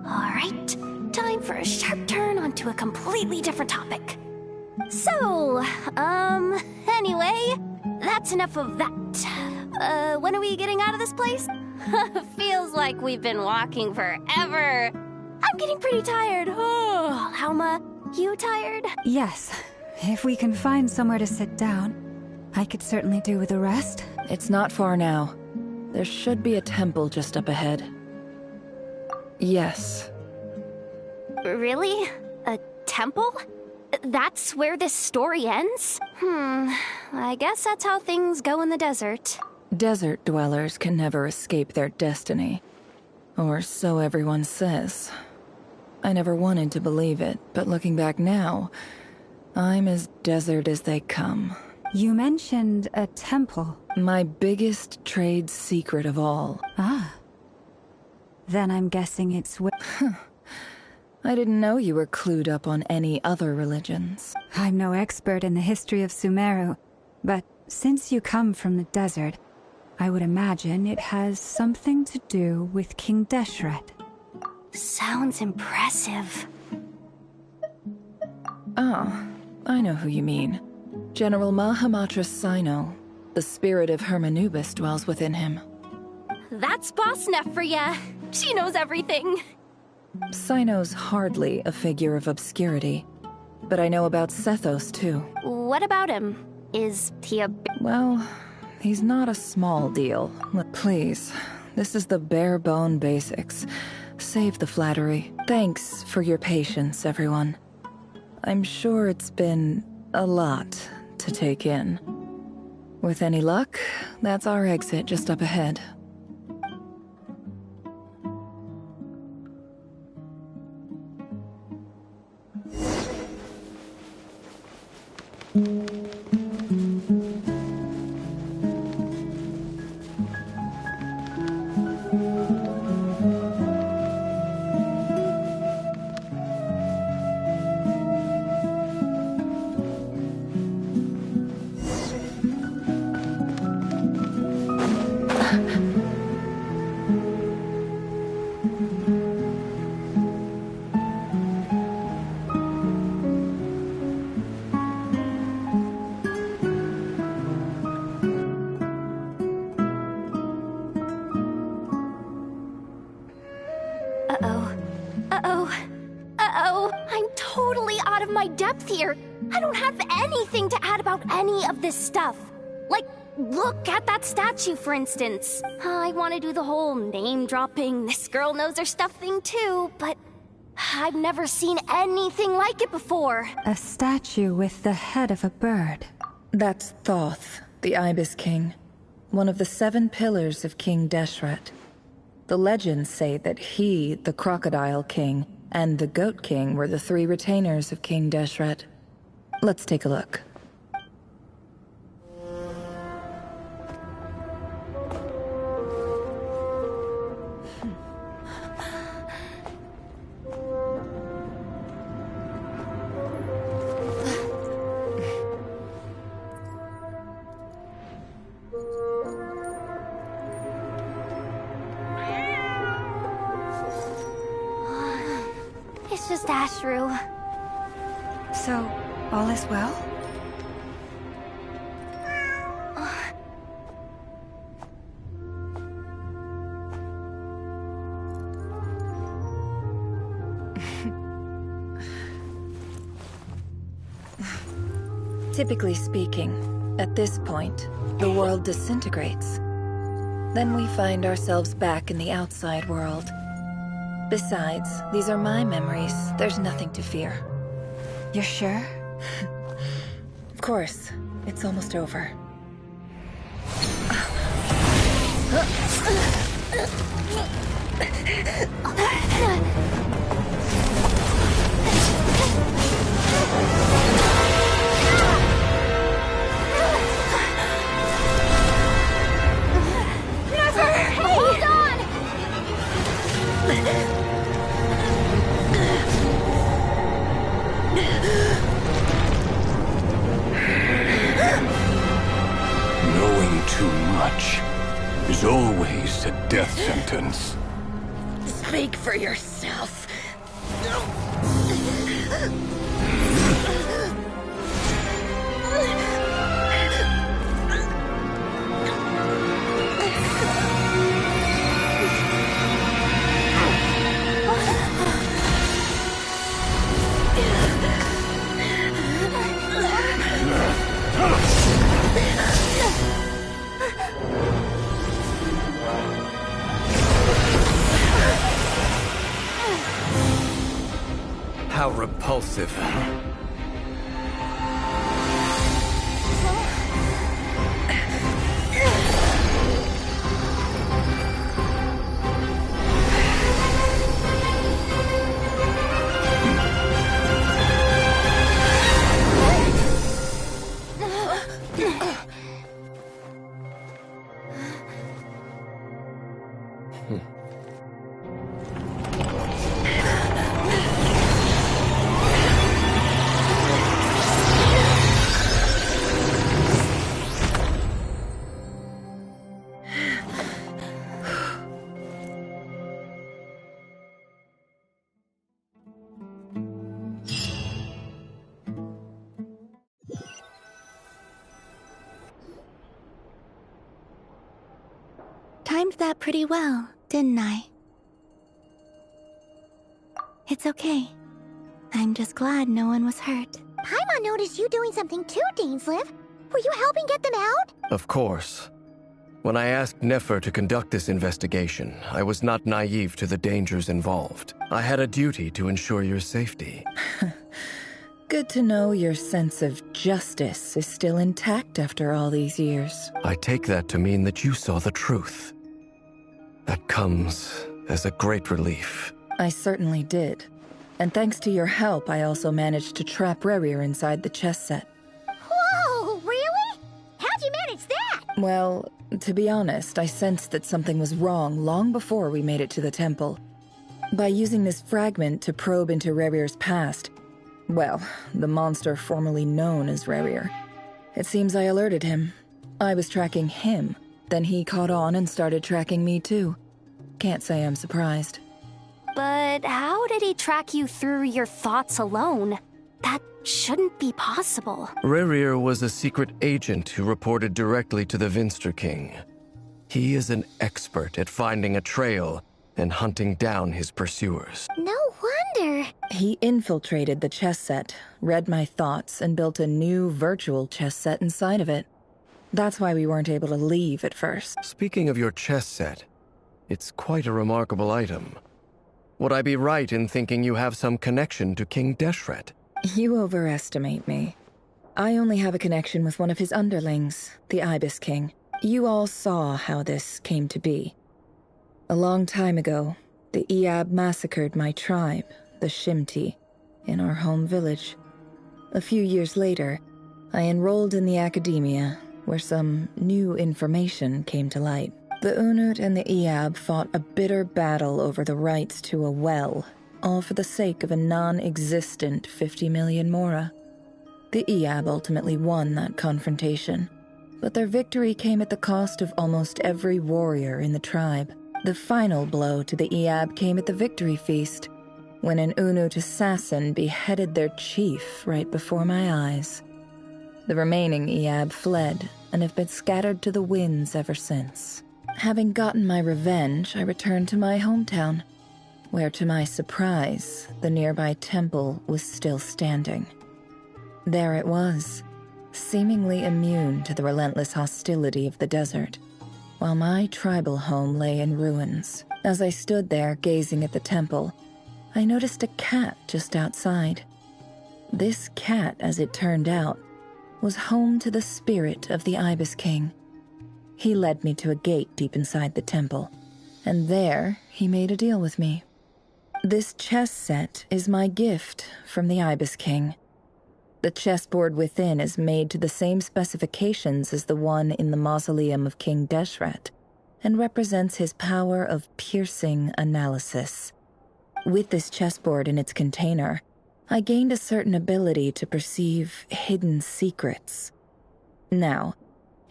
Alright, time for a sharp turn onto a completely different topic. So, anyway, that's enough of that. When are we getting out of this place? Feels like we've been walking forever. I'm getting pretty tired. Oh, Alma, you tired? Yes. If we can find somewhere to sit down, I could certainly do with a rest. It's not far now. There should be a temple just up ahead. Yes. Really? A temple? That's where this story ends? I guess that's how things go in the desert. Desert dwellers can never escape their destiny. Or so everyone says. I never wanted to believe it, but looking back now, I'm as desert as they come. You mentioned a temple. My biggest trade secret of all. Ah. Then I'm guessing it's I didn't know you were clued up on any other religions. I'm no expert in the history of Sumeru, but since you come from the desert, I would imagine it has something to do with King Deshret. Sounds impressive. Ah, I know who you mean. General Mahamatra Sino. The spirit of Hermanubis dwells within him. That's Boss Neff for ya. She knows everything. Sino's hardly a figure of obscurity, but I know about Sethos too. What about him? Is he a... Well, he's not a small deal. Please, this is the bare-bone basics. Save the flattery. Thanks for your patience, everyone. I'm sure it's been a lot to take in. With any luck, that's our exit just up ahead. Here. I don't have anything to add about any of this stuff. Like, look at that statue, for instance. I want to do the whole name-dropping, this girl knows her stuff thing too, but I've never seen anything like it before. A statue with the head of a bird. That's Thoth, the Ibis King, one of the 7 pillars of King Deshret. The legends say that he, the Crocodile King, and the Goat King were the 3 retainers of King Deshret. Let's take a look. It's just Ashru. So, all is well? Typically speaking, at this point, the world disintegrates. Then we find ourselves back in the outside world. Besides, these are my memories. There's nothing to fear. You're sure? Of course. It's almost over. Hold on! Knowing too much is always a death sentence. Speak for yourself. How repulsive. handled that pretty well, didn't I? It's okay. I'm just glad no one was hurt. Paimon noticed you doing something too, Dainsleif. Were you helping get them out? Of course. When I asked Nefer to conduct this investigation, I was not naive to the dangers involved. I had a duty to ensure your safety. Good to know your sense of justice is still intact after all these years. I take that to mean that you saw the truth. That comes as a great relief. I certainly did. And thanks to your help, I also managed to trap Rerir inside the chess set. Whoa, really? How'd you manage that? Well, to be honest, I sensed that something was wrong long before we made it to the temple. By using this fragment to probe into Rerir's past, well, the monster formerly known as Rerir, it seems I alerted him. I was tracking him, then he caught on and started tracking me too. Can't say I'm surprised. But how did he track you through your thoughts alone? That shouldn't be possible. Rerir was a secret agent who reported directly to the Vinster King. He is an expert at finding a trail and hunting down his pursuers. No wonder. He infiltrated the chess set, read my thoughts, and built a new virtual chess set inside of it. That's why we weren't able to leave at first. Speaking of your chess set, it's quite a remarkable item. Would I be right in thinking you have some connection to King Deshret? You overestimate me. I only have a connection with one of his underlings, the Ibis King. You all saw how this came to be. A long time ago, the Iab massacred my tribe, the Shimti, in our home village. A few years later, I enrolled in the academia, where some new information came to light. The Unut and the Iab fought a bitter battle over the rights to a well, all for the sake of a non-existent 50 million mora. The Iab ultimately won that confrontation, but their victory came at the cost of almost every warrior in the tribe. The final blow to the Iab came at the victory feast, when an Unut assassin beheaded their chief right before my eyes. The remaining Iab fled and have been scattered to the winds ever since. Having gotten my revenge, I returned to my hometown, where to my surprise, the nearby temple was still standing. There it was, seemingly immune to the relentless hostility of the desert, while my tribal home lay in ruins. As I stood there gazing at the temple, I noticed a cat just outside. This cat, as it turned out, was home to the spirit of the Ibis King. He led me to a gate deep inside the temple, and there he made a deal with me. This chess set is my gift from the Ibis King. The chessboard within is made to the same specifications as the one in the mausoleum of King Deshret, and represents his power of piercing analysis. With this chessboard in its container, I gained a certain ability to perceive hidden secrets. Now,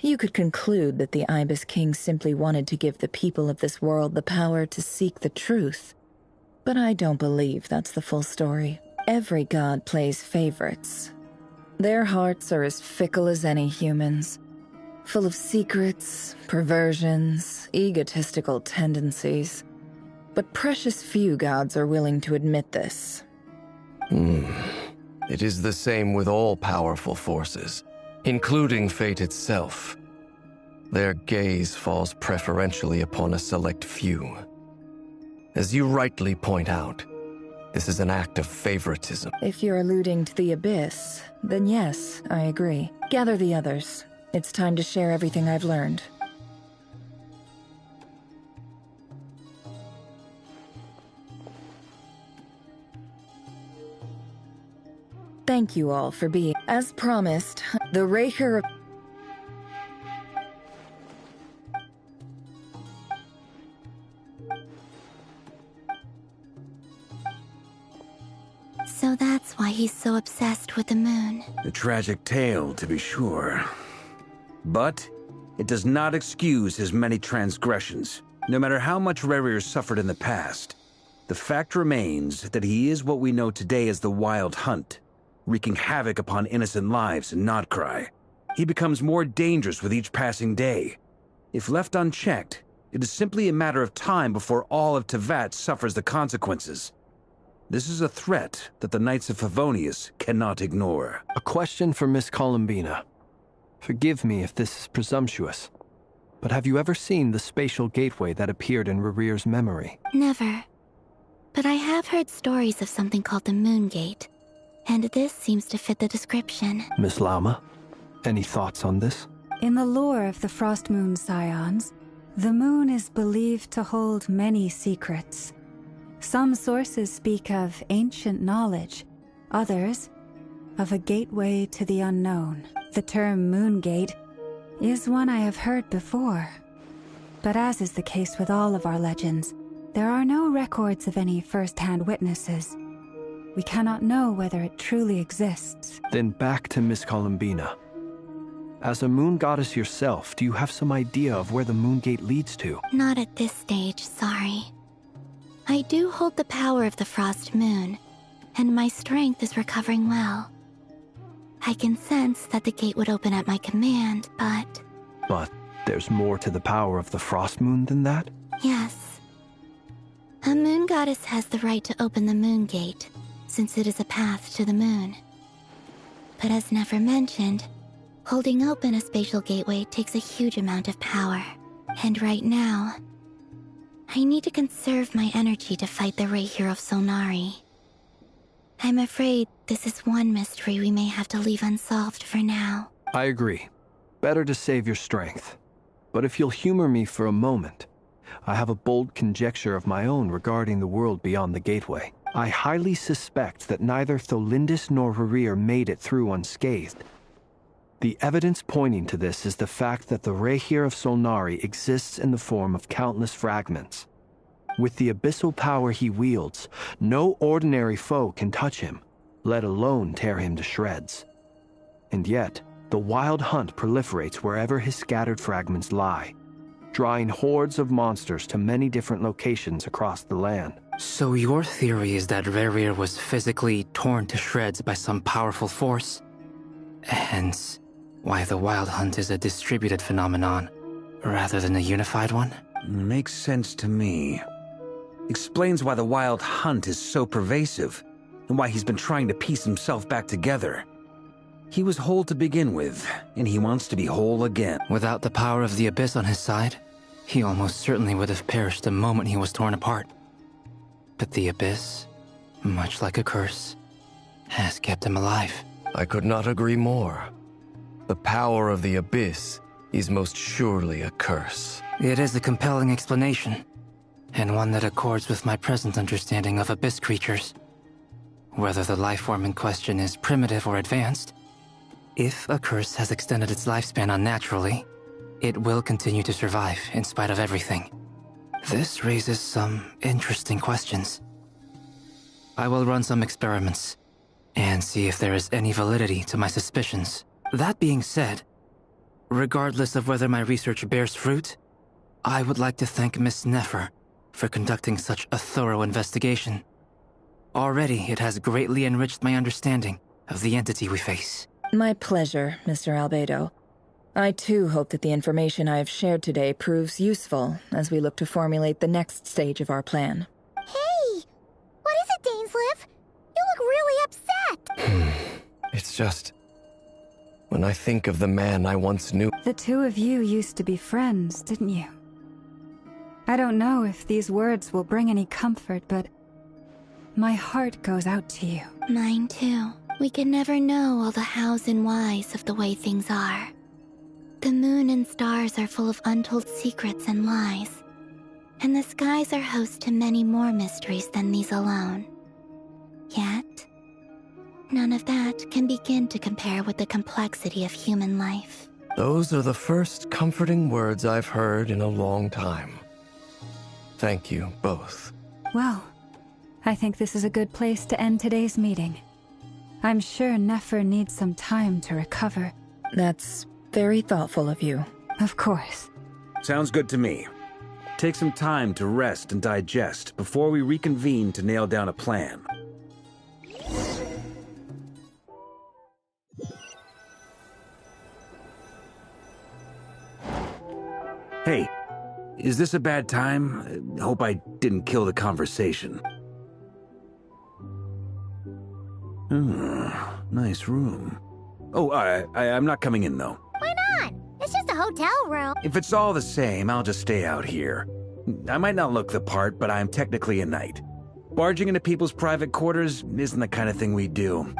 you could conclude that the Ibis King simply wanted to give the people of this world the power to seek the truth, but I don't believe that's the full story. Every god plays favorites. Their hearts are as fickle as any human's, full of secrets, perversions, egotistical tendencies. But precious few gods are willing to admit this. It is the same with all powerful forces, including fate itself. Their gaze falls preferentially upon a select few. As you rightly point out, this is an act of favoritism. If you're alluding to the Abyss, then yes, I agree. Gather the others. It's time to share everything I've learned. Thank you all for being... As promised, the Raker... So that's why he's so obsessed with the moon. A tragic tale, to be sure. But it does not excuse his many transgressions. No matter how much Rerir suffered in the past, the fact remains that he is what we know today as the Wild Hunt, wreaking havoc upon innocent lives in Nodcry. He becomes more dangerous with each passing day. If left unchecked, It is simply a matter of time before all of Tevat suffers the consequences. This is a threat that the Knights of Favonius cannot ignore. A question for Miss Columbina. Forgive me if this is presumptuous, but have you ever seen the spatial gateway that appeared in Rerear's memory? Never. But I have heard stories of something called the Moon Gate, and this seems to fit the description. Miss Lama, any thoughts on this? In the lore of the Frost Moon Scions, the moon is believed to hold many secrets. Some sources speak of ancient knowledge, others of a gateway to the unknown. The term Moon Gate is one I have heard before. But as is the case with all of our legends, there are no records of any first-hand witnesses. We cannot know whether it truly exists. Then back to Miss Columbina. As a moon goddess yourself, do you have some idea of where the Moon Gate leads to? Not at this stage, sorry. I do hold the power of the Frost Moon, and my strength is recovering well. I can sense that the gate would open at my command, but... But there's more to the power of the Frost Moon than that? Yes. A moon goddess has the right to open the Moon Gate, since it is a path to the moon. But as Nefer mentioned, holding open a spatial gateway takes a huge amount of power. And right now, I need to conserve my energy to fight the Rayhir of Solnari. I'm afraid this is one mystery we may have to leave unsolved for now. I agree. Better to save your strength. But if you'll humor me for a moment, I have a bold conjecture of my own regarding the world beyond the gateway. I highly suspect that neither Tholindis nor Rerear made it through unscathed. The evidence pointing to this is the fact that the Rayhir of Solnari exists in the form of countless fragments. With the abyssal power he wields, no ordinary foe can touch him, let alone tear him to shreds. And yet, the wild hunt proliferates wherever his scattered fragments lie, drawing hordes of monsters to many different locations across the land. So your theory is that Rerir was physically torn to shreds by some powerful force? Hence, why the Wild Hunt is a distributed phenomenon, rather than a unified one? Makes sense to me. Explains why the Wild Hunt is so pervasive, and why he's been trying to piece himself back together. He was whole to begin with, and he wants to be whole again. Without the power of the Abyss on his side, he almost certainly would have perished the moment he was torn apart. But the Abyss, much like a curse, has kept him alive. I could not agree more. The power of the Abyss is most surely a curse. It is a compelling explanation, and one that accords with my present understanding of Abyss creatures. Whether the life form in question is primitive or advanced, if a curse has extended its lifespan unnaturally, it will continue to survive in spite of everything. This raises some interesting questions. I will run some experiments and see if there is any validity to my suspicions. That being said, regardless of whether my research bears fruit, I would like to thank Miss Nefer for conducting such a thorough investigation. Already, it has greatly enriched my understanding of the entity we face. My pleasure, Mr. Albedo. I too hope that the information I have shared today proves useful as we look to formulate the next stage of our plan. Hey! What is it, Dainsleif? You look really upset! It's just... when I think of the man I once knew... The two of you used to be friends, didn't you? I don't know if these words will bring any comfort, but my heart goes out to you. Mine too. We can never know all the hows and whys of the way things are. The moon and stars are full of untold secrets and lies, and the skies are host to many more mysteries than these alone. Yet, none of that can begin to compare with the complexity of human life. Those are the first comforting words I've heard in a long time. Thank you, both. Well, I think this is a good place to end today's meeting. I'm sure Nefer needs some time to recover. That's very thoughtful of you. Of course. Sounds good to me. Take some time to rest and digest before we reconvene to nail down a plan. Hey, Is this a bad time? Hope I didn't kill the conversation. Nice room. Oh, I'm not coming in, though. Why not? It's just a hotel room. If it's all the same, I'll just stay out here. I might not look the part, but I'm technically a knight. Barging into people's private quarters isn't the kind of thing we do.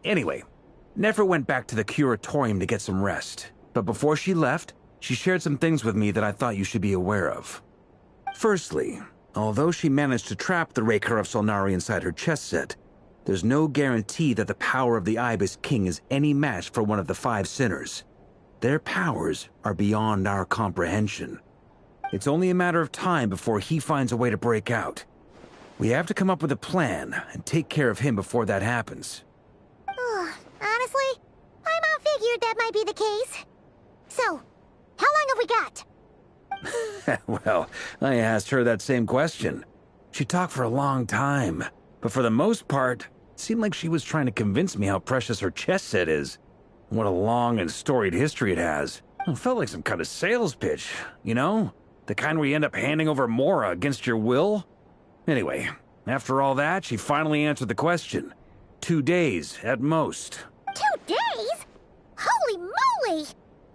Anyway, Nefer went back to the curatorium to get some rest. But before she left, she shared some things with me that I thought you should be aware of. Firstly, although she managed to trap the Raker of Solnari inside her chess set, there's no guarantee that the power of the Ibis King is any match for one of the 5 sinners. Their powers are beyond our comprehension. It's only a matter of time before he finds a way to break out. We have to come up with a plan and take care of him before that happens. Honestly, my mom figured that might be the case. So, how long have we got? Well, I asked her that same question. She talked for a long time, but for the most part, it seemed like she was trying to convince me how precious her chess set is. What a long and storied history it has. It felt like some kind of sales pitch, you know? The kind where you end up handing over Mora against your will. Anyway, after all that, she finally answered the question. 2 days, at most. 2 days? Holy moly!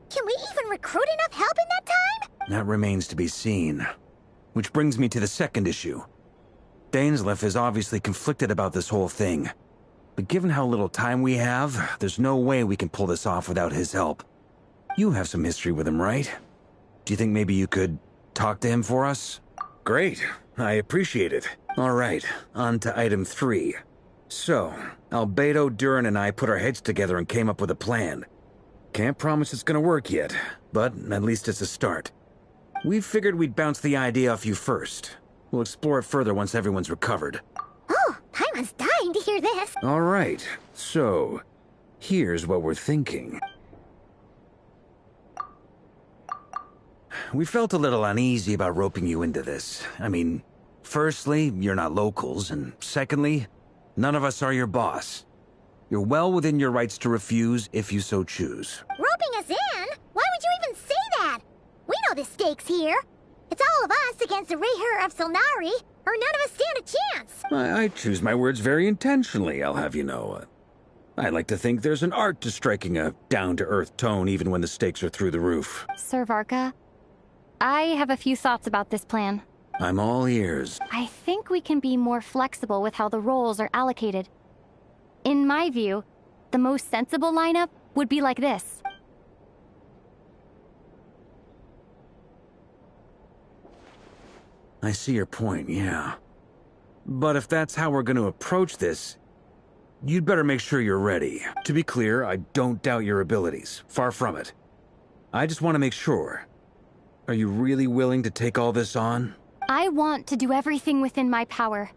Can we even recruit enough help in that time? That remains to be seen. Which brings me to the second issue. Dainsleif is obviously conflicted about this whole thing. But given how little time we have, there's no way we can pull this off without his help. You have some history with him, right? Do you think maybe you could talk to him for us? Great. I appreciate it. All right, on to item 3. So, Albedo, Durin, and I put our heads together and came up with a plan. Can't promise it's gonna work yet, but at least it's a start. We figured we'd bounce the idea off you first. We'll explore it further once everyone's recovered. Oh, Paimon's dying to hear this. All right, so here's what we're thinking. We felt a little uneasy about roping you into this. I mean, firstly, you're not locals, and secondly, none of us are your boss. You're well within your rights to refuse if you so choose. Roping us in? Why would you even say that? We know the stakes here. It's all of us against the Rayher of Solnari, or none of us stand a chance. I choose my words very intentionally, I'll have you know. I like to think there's an art to striking a down-to-earth tone even when the stakes are through the roof. Sir Varka, I have a few thoughts about this plan. I'm all ears. I think we can be more flexible with how the roles are allocated. In my view, the most sensible lineup would be like this. I see your point, yeah. But if that's how we're going to approach this, you'd better make sure you're ready. To be clear, I don't doubt your abilities. Far from it. I just want to make sure. Are you really willing to take all this on? I want to do everything within my power.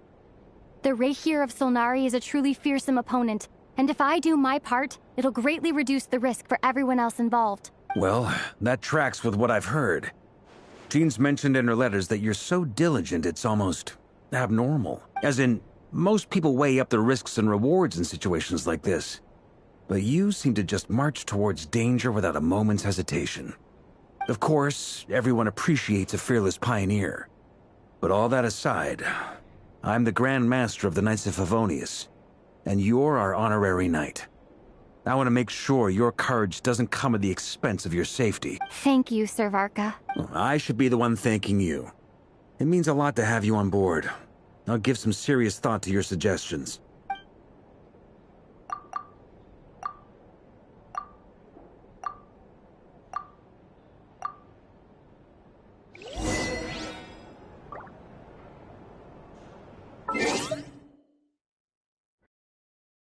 The Rayher of Solnari is a truly fearsome opponent, and if I do my part, it'll greatly reduce the risk for everyone else involved. Well, that tracks with what I've heard. Jean's mentioned in her letters that you're so diligent it's almost abnormal. As in, most people weigh up the risks and rewards in situations like this. But you seem to just march towards danger without a moment's hesitation. Of course, everyone appreciates a fearless pioneer. But all that aside, I'm the Grand Master of the Knights of Favonius, and you're our honorary knight. I want to make sure your courage doesn't come at the expense of your safety. Thank you, Sir Varka. I should be the one thanking you. It means a lot to have you on board. I'll give some serious thought to your suggestions.